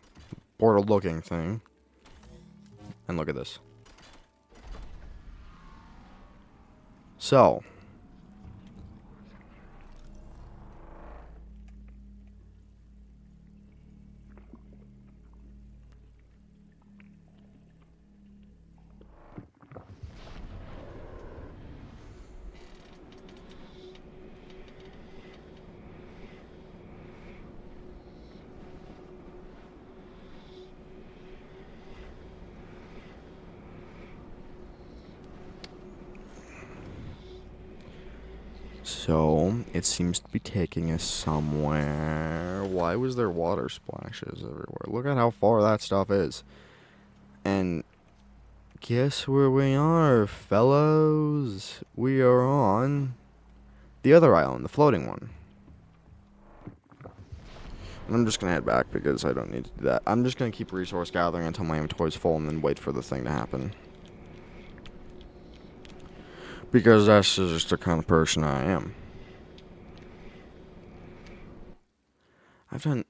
thing, and look at this. So, it seems to be taking us somewhere. Why was there water splashes everywhere? Look at how far that stuff is. And guess where we are, fellows? We are on the other island, the floating one. And I'm just going to head back because I don't need to do that. I'm just going to keep resource gathering until my inventory's full and then wait for the thing to happen. Because that's just the kind of person I am.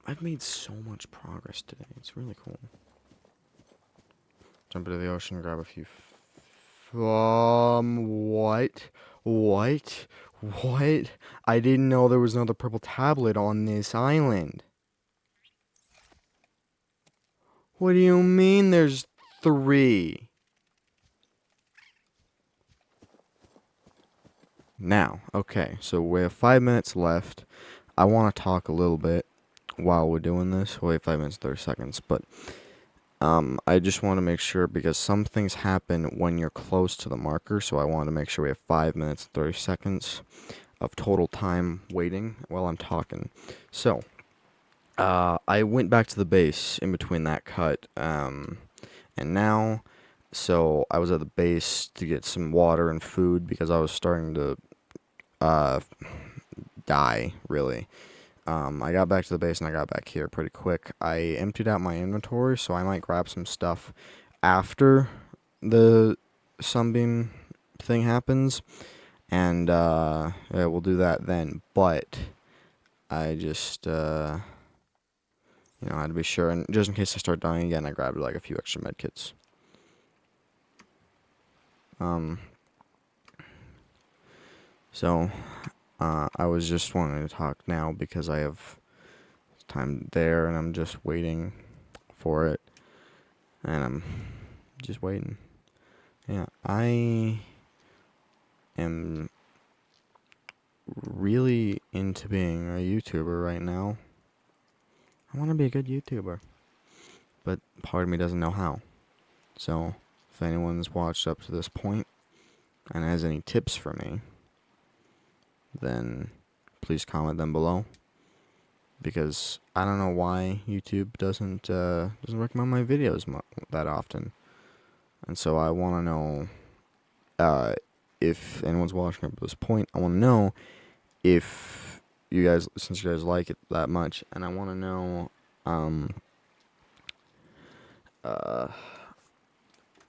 I've made so much progress today. It's really cool. Jump into the ocean, grab a few. What? What? What? I didn't know there was another purple tablet on this island. What do you mean there's 3? Now, okay, so we have 5 minutes left. I want to talk a little bit while we're doing this. Wait, 5 minutes, 30 seconds, but I just want to make sure because some things happen when you're close to the marker, so I want to make sure we have 5 minutes, 30 seconds of total time waiting while I'm talking. So, I went back to the base in between that cut, and now, so I was at the base to get some water and food because I was starting to die, really. I got back to the base and I got back here pretty quick. I emptied out my inventory, so I might grab some stuff after the Sunbeam thing happens, and yeah, we'll do that then. But I just I had to be sure, and just in case I start dying again, I grabbed like a few extra med kits. So I was just wanting to talk now because I have time there, and I'm just waiting for it, and I'm just waiting. Yeah, I am really into being a YouTuber right now. I want to be a good YouTuber, but part of me doesn't know how. So, if anyone's watched up to this point and has any tips for me, then please comment them below. Because I don't know why YouTube doesn't recommend my videos that often, and so I want to know if anyone's watching up to this point. I want to know if you guys, since you guys like it that much, and I want to know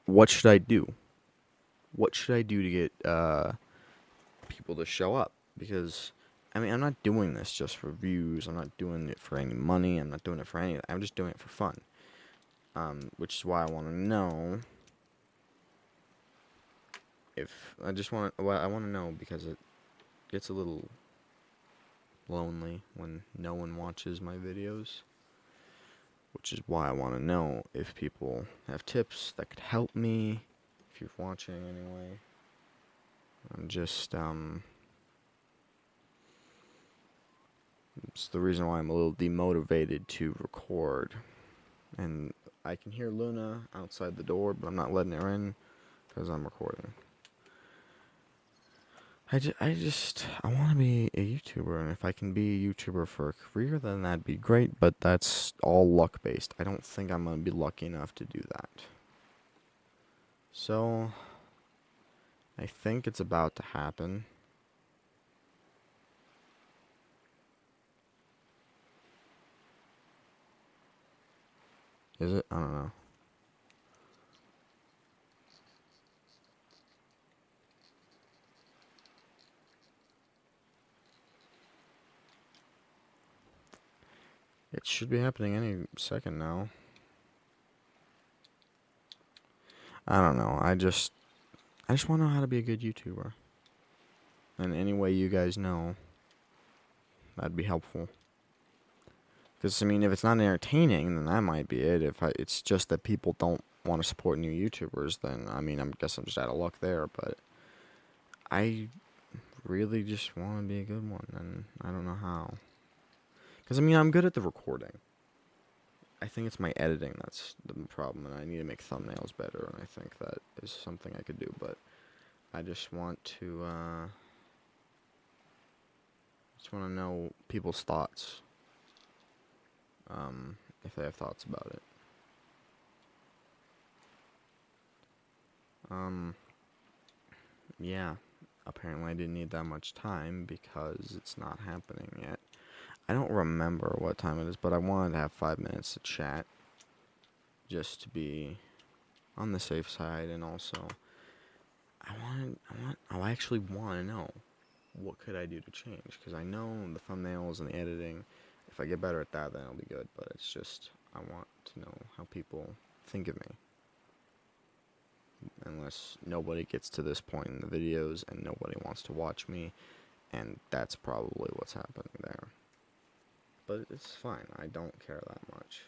what should I do? What should I do to get people to show up? Because I mean, I'm not doing this just for views. I'm not doing it for any money. I'm not doing it for anything. I'm just doing it for fun. Which is why I want to know if I just want. Well, I want to know because it gets a little lonely when no one watches my videos. Which is why I want to know if people have tips that could help me. If you're watching anyway, I'm just it's the reason why I'm a little demotivated to record. And I can hear Luna outside the door, but I'm not letting her in because I'm recording. I want to be a YouTuber, and if I can be a YouTuber for a career, then that'd be great, but that's all luck-based. I don't think I'm going to be lucky enough to do that. So, I think it's about to happen. Is it? I don't know. It should be happening any second now. I don't know. I just want to know how to be a good YouTuber. And any way you guys know, that'd be helpful. Because, I mean, if it's not entertaining, then that might be it. If it's just that people don't want to support new YouTubers, then, I mean, I guess I'm just out of luck there. But I really just want to be a good one, and I don't know how. Because, I mean, I'm good at the recording. I think it's my editing that's the problem, and I need to make thumbnails better, and I think that is something I could do. But I just want to, know people's thoughts. If they have thoughts about it. Yeah. Apparently I didn't need that much time because it's not happening yet. I don't remember what time it is, but I wanted to have 5 minutes to chat. Just to be on the safe side, and also I actually want to know what could I do to change, because I know the thumbnails and the editing, if I get better at that, then it'll be good, but it's just, I want to know how people think of me. Unless nobody gets to this point in the videos and nobody wants to watch me, and that's probably what's happening there. But it's fine, I don't care that much.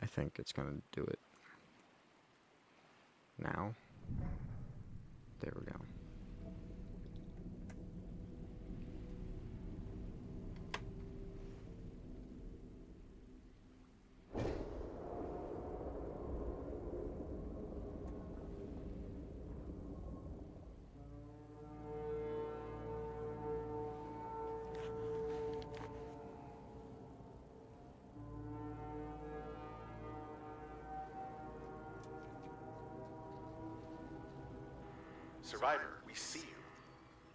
I think it's gonna do it. Now. There we go. Survivor, we see you.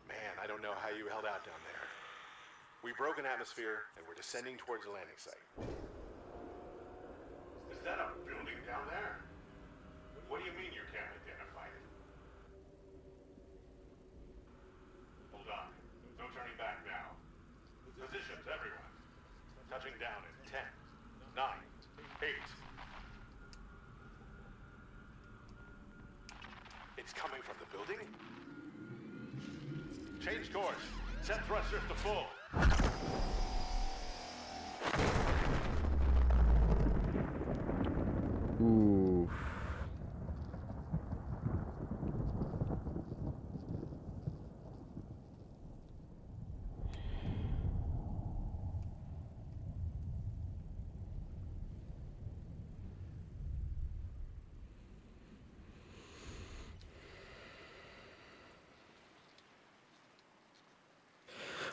Man, I don't know how you held out down there. We broke an atmosphere, and we're descending towards the landing site. Is that a building down there? What do you mean you can't identify it? Hold on. No turning back now. Positions, everyone. Touching down in 10, 9, 8. It's coming from the building? Change course. Set thrusters to full. Ooh.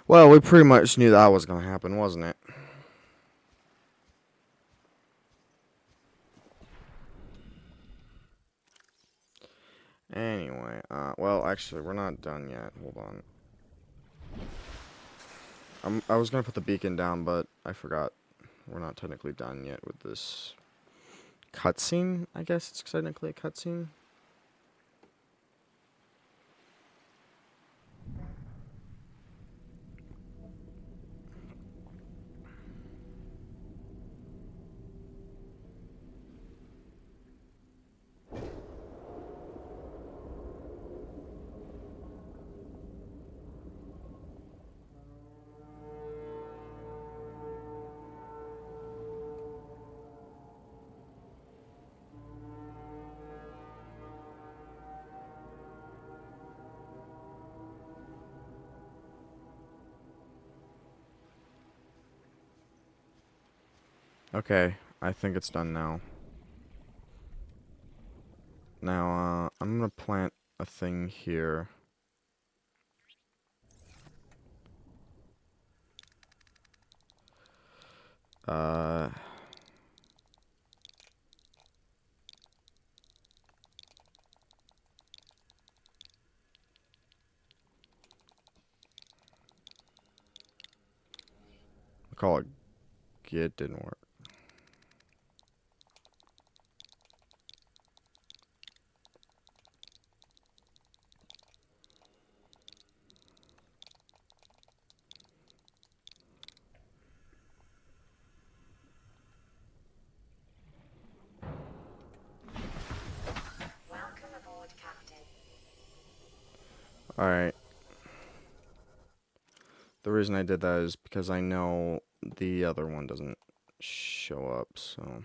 Well, we pretty much knew that was going to happen, wasn't it? Anyway, well, actually, we're not done yet. Hold on. I was going to put the beacon down, but I forgot. We're not technically done yet with this cutscene, I guess it's technically a cutscene. Okay, I think it's done now. Now, I'm gonna plant a thing here. Uh... Call it Git, didn't work. Welcome aboard, Captain. Alright. The reason I did that is because I know the other one doesn't show up, so...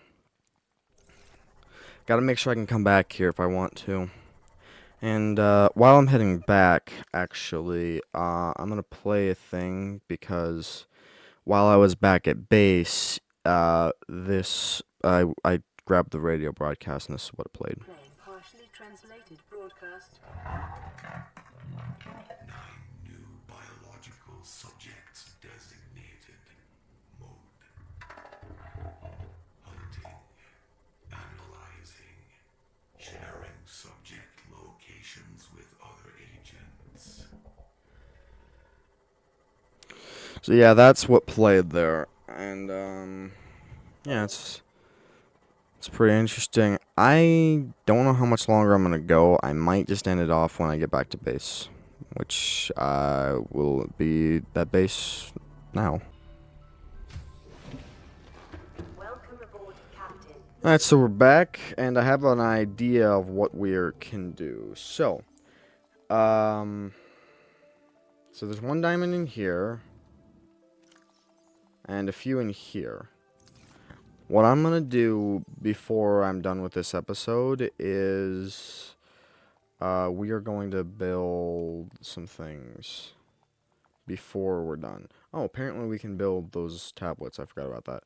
Gotta make sure I can come back here if I want to. And, while I'm heading back, actually, I'm gonna play a thing, because while I was back at base, I grabbed the radio broadcast, and this is what it played. Playing partially translated broadcast. 9 new biological subjects designated. Mode. Hunting. Analyzing. Sharing subject locations with other agents. So yeah, that's what played there. And, yeah, it's pretty interesting. I don't know how much longer I'm gonna go. I might just end it off when I get back to base, which will be that base now. Welcome aboard, Captain. Alright, so we're back, and I have an idea of what we can do. So there's one diamond in here, and a few in here. What I'm gonna do before I'm done with this episode is we are going to build some things before we're done. Oh, apparently we can build those tablets. I forgot about that.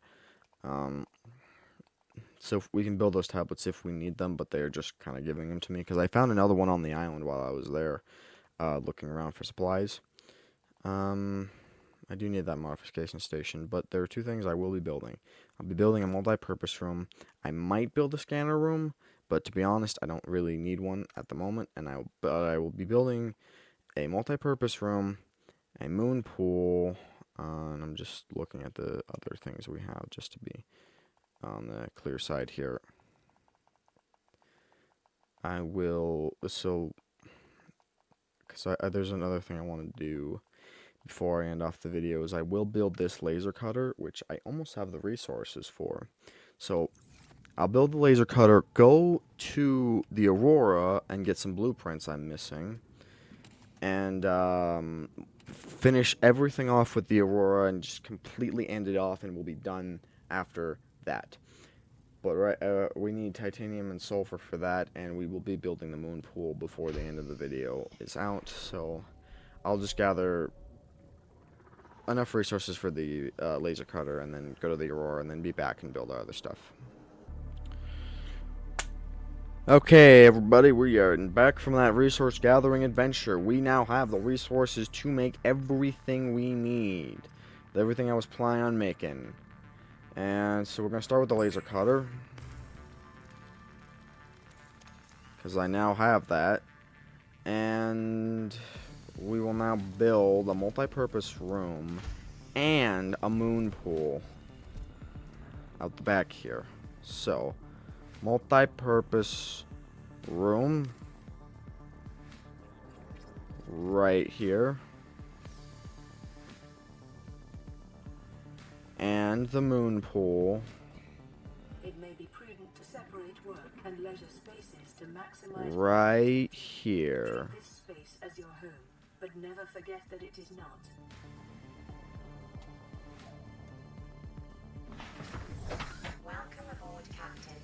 So if we can build those tablets if we need them, but they're just kind of giving them to me because I found another one on the island while I was there, looking around for supplies. I do need that modification station, but there are two things I will be building. I'll be building a multi-purpose room. I might build a scanner room, but to be honest, I don't really need one at the moment. But I will be building a multi-purpose room, a moon pool, And I'm just looking at the other things we have just to be on the clear side here. I will, so, because there's another thing I want to do before I end off the video is I will build this laser cutter, which I almost have the resources for. So I'll build the laser cutter, go to the Aurora and get some blueprints I'm missing, and finish everything off with the Aurora and just completely end it off, and we'll be done after that. But we need titanium and sulfur for that, and we will be building the moon pool before the end of the video is out, so I'll just gather enough resources for the laser cutter and then go to the Aurora and then be back and build our other stuff. Okay, everybody, we are back from that resource gathering adventure. We now have the resources to make everything we need. Everything I was planning on making. And so we're going to start with the laser cutter, because I now have that. And we will now build a multi-purpose room and a moon pool out the back here. So, multi-purpose room right here. And the moon pool It may be prudent to separate work and leisure spaces to maximize right here. Treat this space as your home, but never forget that it is not. Welcome aboard, Captain.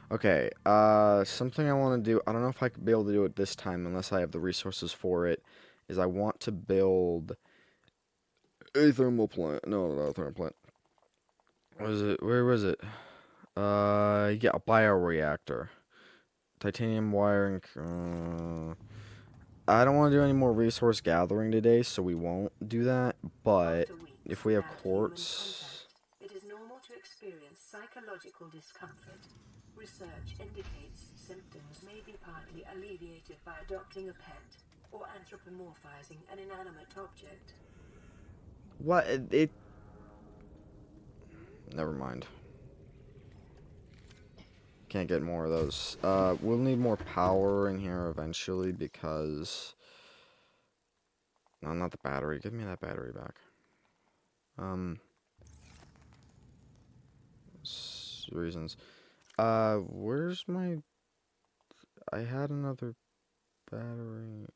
Okay, something I want to do, I don't know if I could be able to do it this time unless I have the resources for it, is I want to build a thermal plant. No, not a thermal plant. What is it? Where was it? Yeah, a bioreactor. Titanium wiring. I don't want to do any more resource gathering today, so we won't do that, but if we have quartz... It is normal to experience psychological discomfort. Research indicates symptoms may be partly alleviated by adopting a pet or anthropomorphizing an inanimate object. What? Never mind. Can't get more of those. We'll need more power in here eventually because... No, not the battery. Give me that battery back. Reasons. Where's my... I had another battery.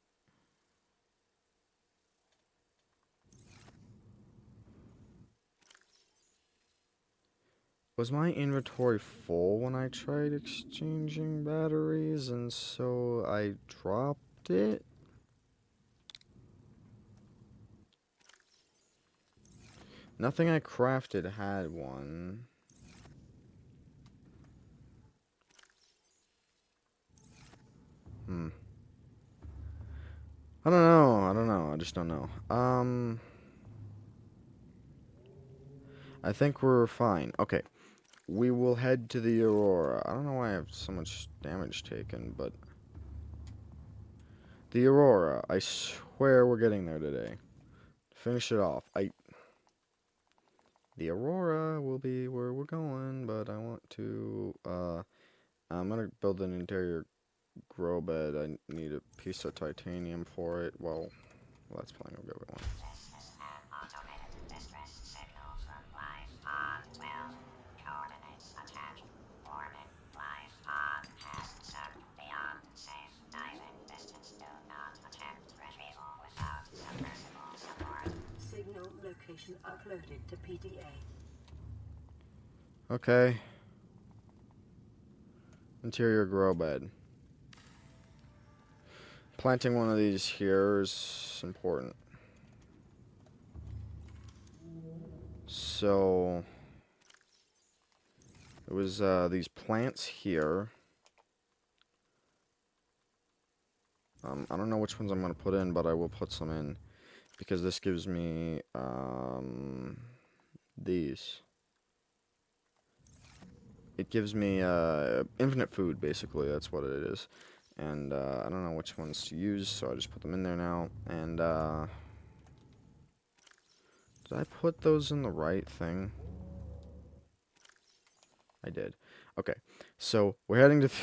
Was my inventory full when I tried exchanging batteries, and so I dropped it? Nothing I crafted had one. I don't know. I just don't know. I think we're fine. Okay. We will head to the Aurora. I don't know why I have so much damage taken, but... The Aurora. I swear we're getting there today. Finish it off. The Aurora will be where we're going, but I want to, I'm gonna build an interior grow bed. I need a piece of titanium for it. Well, that's playing a good one. This is an automated distress signal from life pod 12. Coordinates attached. Warning, life pod has sunk beyond safe diving distance. Do not attempt retrieval without submersible support. Signal location uploaded to PDA. Okay. Interior grow bed. Planting one of these here is important. So it was these plants here. I don't know which ones I'm going to put in, but I will put some in. Because this gives me, these. It gives me, infinite food, basically. That's what it is. And, I don't know which ones to use, so I just put them in there now. And, did I put those in the right thing? I did. Okay, so we're heading to the...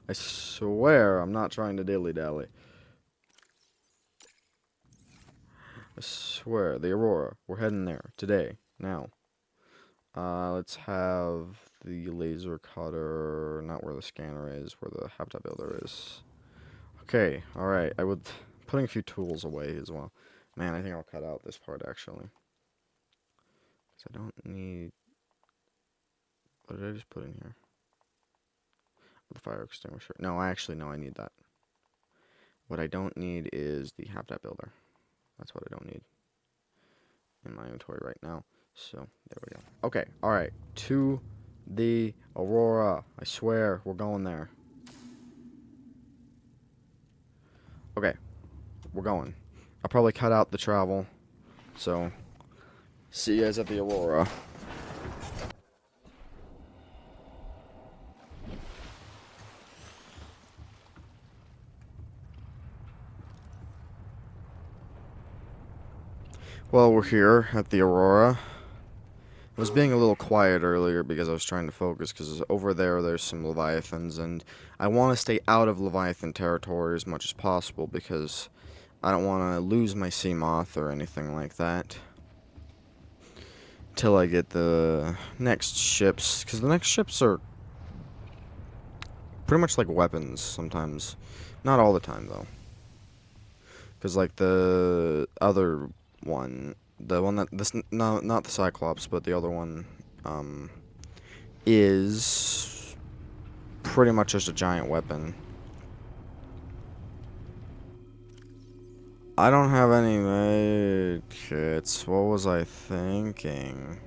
I swear I'm not trying to dilly-dally. I swear, the Aurora. We're heading there today, now. Let's have the laser cutter, not where the scanner is, where the habitat builder is. Okay, alright, I would... Putting a few tools away as well. Man, I think I'll cut out this part, actually. Because I don't need... What did I just put in here? The fire extinguisher. No, actually, no, I need that. What I don't need is the habitat builder. That's what I don't need in my inventory right now. So, there we go. Okay, alright. To the Aurora. I swear, we're going there. Okay, we're going. I'll probably cut out the travel. So, see you guys at the Aurora. Well, we're here at the Aurora. I was being a little quiet earlier because I was trying to focus, because over there's some Leviathans, and I want to stay out of Leviathan territory as much as possible, because I don't want to lose my sea moth or anything like that till I get the next ships, because the next ships are pretty much like weapons sometimes. Not all the time, though. Because, like, the other one, no, not the Cyclops, but the other one, is pretty much just a giant weapon. I don't have any med kits. What was I thinking?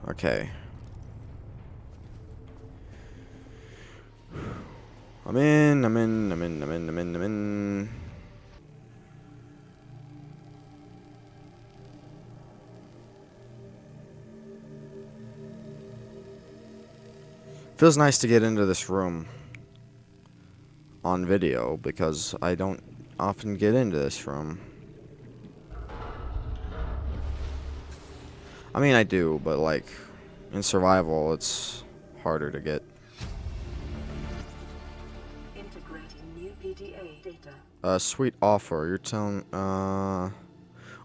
Okay. I'm in. Feels nice to get into this room on video, because I don't often get into this room. I mean, I do, but, like, in survival, it's harder to get. Integrating new PDA data. Sweet offer. You're telling,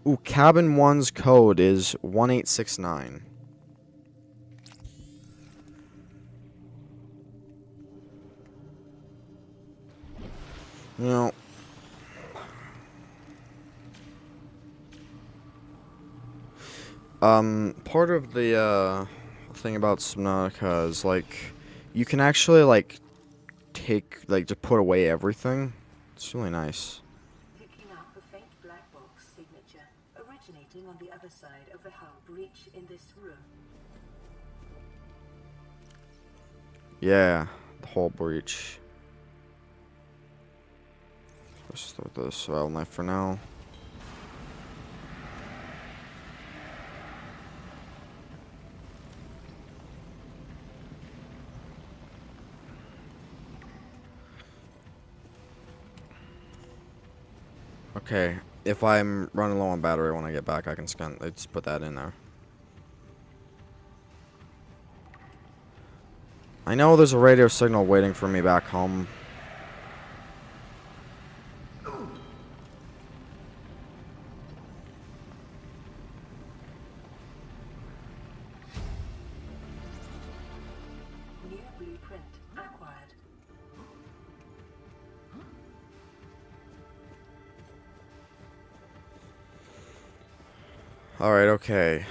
Ooh, cabin 1's code is 1869. You know, part of the, thing about Subnautica is, like, you can actually, like, to put away everything. It's really nice. Picking up a faint black box signature, originating on the other side of the hull breach in this room. Yeah, the whole breach. Let's start the survival knife for now. Okay, if I'm running low on battery when I get back, I can scan. Let's put that in there. I know there's a radio signal waiting for me back home. New blueprint acquired. Alright, okay.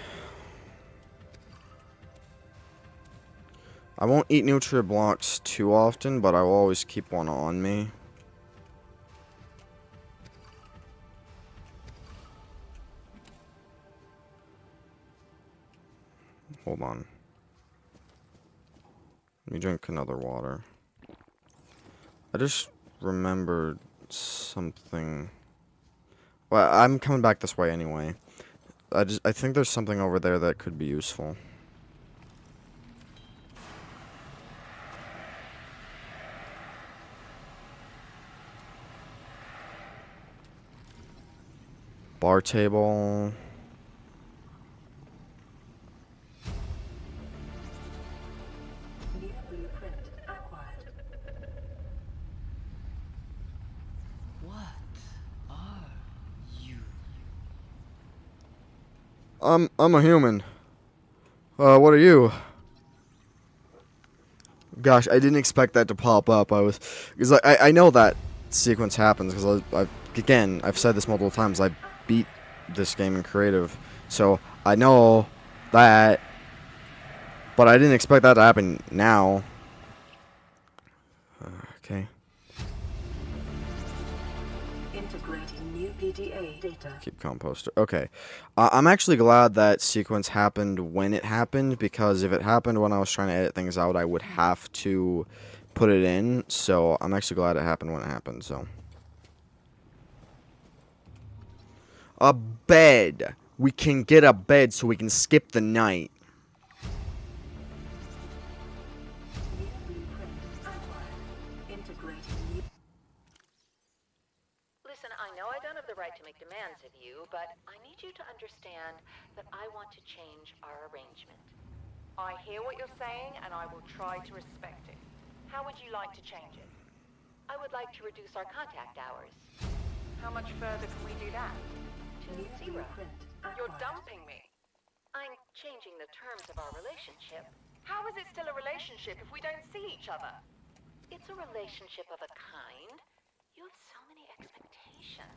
I won't eat nutrient blocks too often, but I will always keep one on me. hold on. Let me drink another water. I just remembered something. Well, I'm coming back this way anyway. I think there's something over there that could be useful. Bar table. New blueprint acquired. What are you? I'm a human. What are you? Gosh, I didn't expect that to pop up. Because I know that sequence happens because again, I've said this multiple times. I beat this game in creative, so I know that. But I didn't expect that to happen now. Okay. Integrating new PDA data. Keep composter. Okay. I'm actually glad that sequence happened when it happened, because if it happened when I was trying to edit things out, I would have to put it in. So I'm actually glad it happened when it happened. So. A bed. We can get a bed so we can skip the night. New blueprint acquired. Integrating new. Listen, I know I don't have the right to make demands of you, but I need you to understand that I want to change our arrangement. I hear what you're saying, and I will try to respect it. How would you like to change it? I would like to reduce our contact hours. How much further can we do that? To New 0. blueprint You're acquired. dumping me. I'm changing the terms of our relationship. How is it still a relationship if we don't see each other? It's a relationship of a kind. You have so many expectations.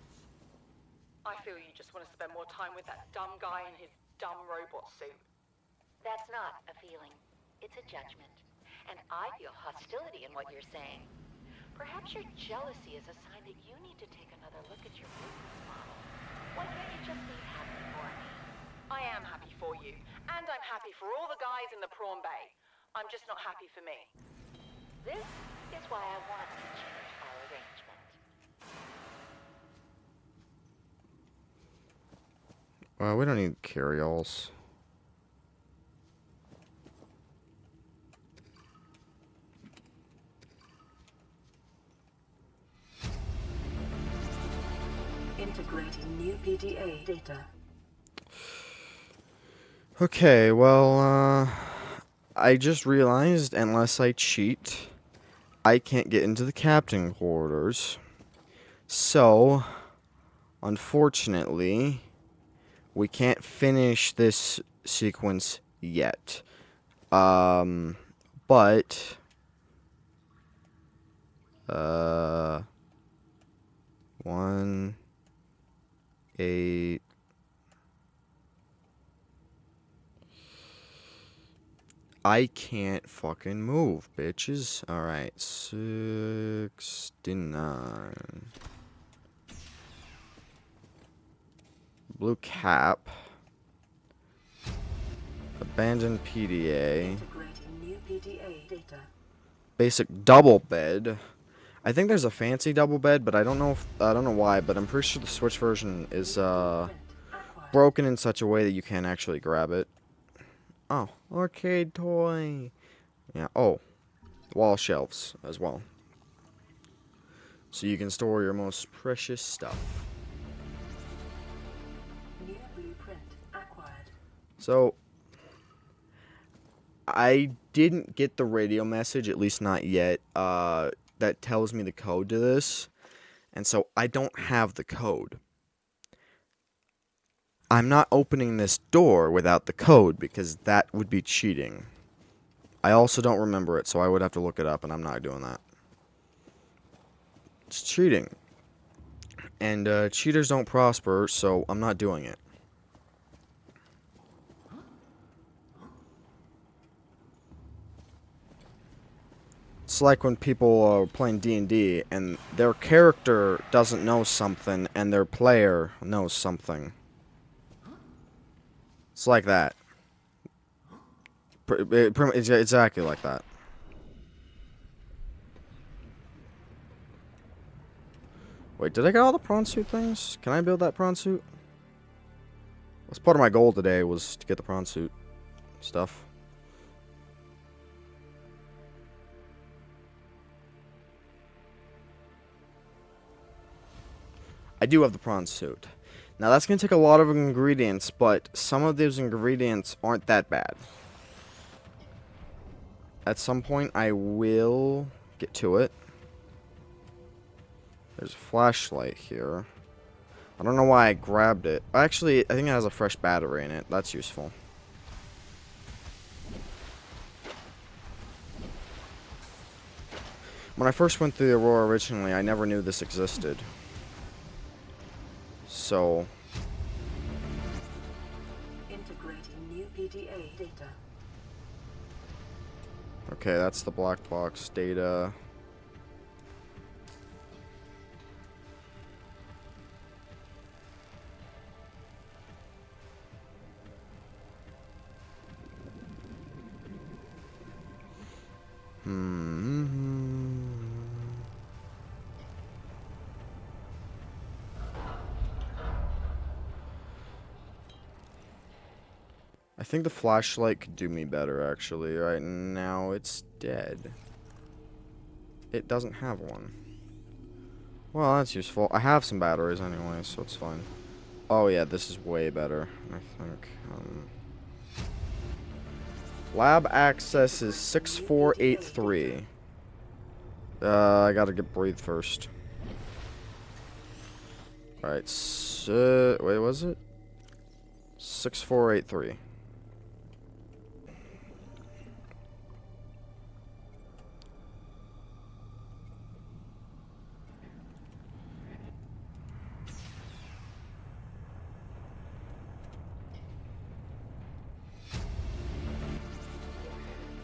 I feel you just want to spend more time with that dumb guy in his dumb robot suit. That's not a feeling. It's a judgment. And I feel hostility in what you're saying. Perhaps your jealousy is a sign that you need to take another look at your business model. Why can't you just be happy for me? I am happy for you. And I'm happy for all the guys in the prawn bay. I'm just not happy for me. This is why I want to change our arrangement. We don't need carry-alls. Integrating new PDA data. Okay, well, I just realized unless I cheat, I can't get into the captain quarters. So, unfortunately, we can't finish this sequence yet. But 1, 8. I can't fucking move, bitches. Alright, 69. Blue cap. Abandoned PDA. Integrating new PDA data. Basic double bed. I think there's a fancy double bed, but I don't know why, but I'm pretty sure the Switch version is broken in such a way that you can't actually grab it. Oh, arcade toy. Yeah, oh, wall shelves as well. So you can store your most precious stuff. New blueprint acquired. So, I didn't get the radio message, at least not yet, that tells me the code to this. And so I don't have the code. I'm not opening this door without the code because that would be cheating. I also don't remember it, so I would have to look it up, and I'm not doing that. It's cheating. And cheaters don't prosper, so I'm not doing it. It's like when people are playing D&D and their character doesn't know something and their player knows something. It's like that. It's exactly like that. Wait, did I get all the prawn suit things? Can I build that prawn suit? That's part of my goal today, was to get the prawn suit stuff. I do have the prawn suit. Now that's going to take a lot of ingredients, but some of those ingredients aren't that bad. At some point, I will get to it. There's a flashlight here. I don't know why I grabbed it. Actually, I think it has a fresh battery in it. That's useful. When I first went through the Aurora originally, I never knew this existed. So... Integrating new PDA data. Okay, that's the black box data. I think the flashlight could do me better, actually. Right now, it's dead. It doesn't have one. Well, that's useful. I have some batteries anyway, so it's fine. Oh, yeah, this is way better, I think. Lab access is 6483. I gotta get breathe first. Alright, so... Wait, was it? 6483.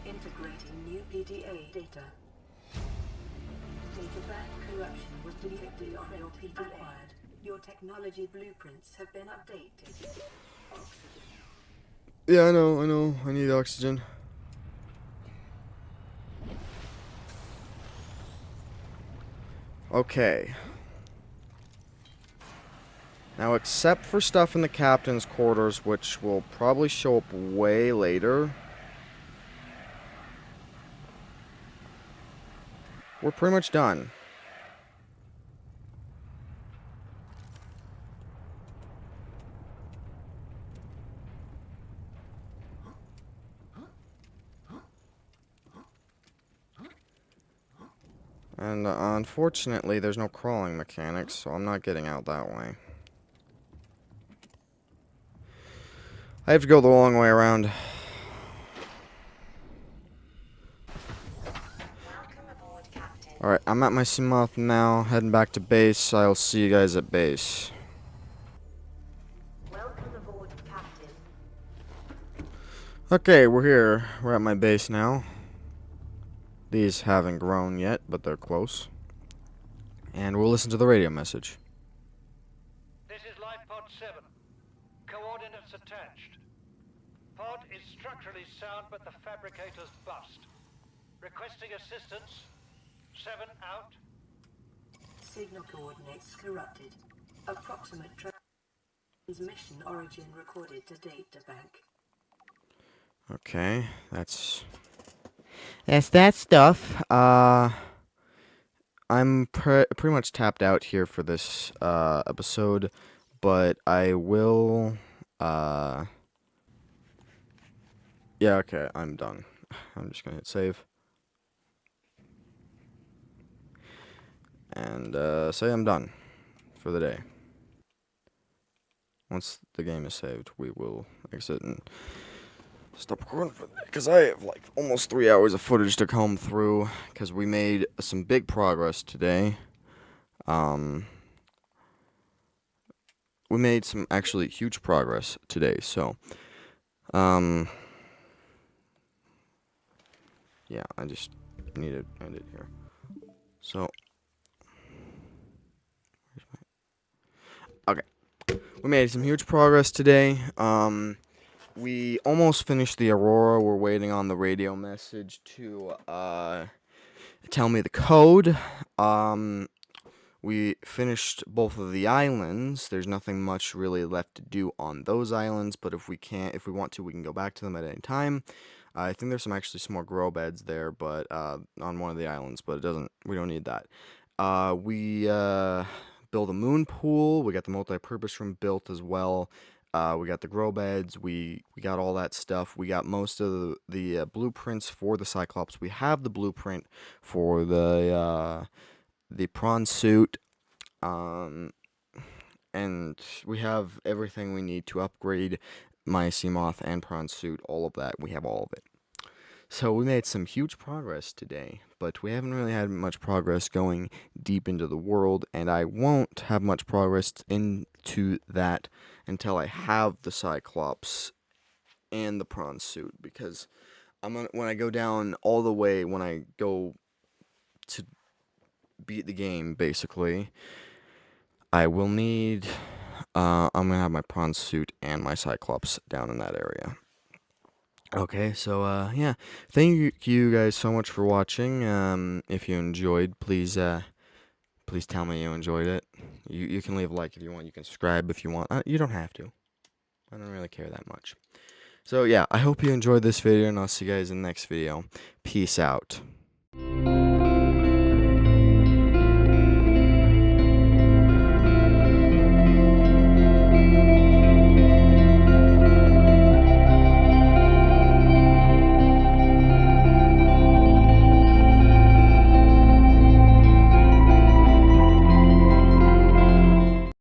Integrating new PDA data. Data bank corruption was detected on your PDA. Acquired. Your technology blueprints have been updated. Oxygen. Yeah, I know. I need oxygen. Okay. Now, except for stuff in the captain's quarters, which will probably show up way later, we're pretty much done. And unfortunately, there's no crawling mechanics, so I'm not getting out that way. I have to go the long way around. Alright, I'm at my Seamoth now, heading back to base. I'll see you guys at base. Welcome aboard, Captain. Okay, we're here. We're at my base now. These haven't grown yet, but they're close. And we'll listen to the radio message. This is Life Pod 7. Coordinates attached. Pod is structurally sound, but the fabricator's bust. Requesting assistance. 7 out. Signal coordinates corrupted. Approximate transmission origin recorded to data bank. Okay, that's that stuff. I'm pretty much tapped out here for this episode, but I will yeah, okay, I'm done. I'm just gonna hit save. And say I'm done for the day. Once the game is saved, we will exit and stop recording for the day, because I have like almost 3 hours of footage to comb through, because we made some big progress today. We made some actually huge progress today, so yeah, I just need to end it here. So okay, we made some huge progress today. we almost finished the Aurora. We're waiting on the radio message to tell me the code. We finished both of the islands. There's nothing much really left to do on those islands, but if we want to, we can go back to them at any time. I think there's some more grow beds there, but on one of the islands, but we don't need that. We build a moon pool. We got the multi-purpose room built as well. We got the grow beds. We got all that stuff. We got most of the blueprints for the Cyclops. We have the blueprint for the prawn suit. And we have everything we need to upgrade my Seamoth and prawn suit. All of that. We have all of it. So we made some huge progress today, but we haven't really had much progress going deep into the world, and I won't have much progress into that until I have the Cyclops and the prawn suit, because when I go down all the way, when I go to beat the game, basically, I will need, I'm gonna have my prawn suit and my Cyclops down in that area. Okay, so yeah, thank you guys so much for watching. If you enjoyed, please tell me you enjoyed it. You can leave a like if you want. You can subscribe if you want. You don't have to. I don't really care that much. So yeah, I hope you enjoyed this video, and I'll see you guys in the next video. Peace out.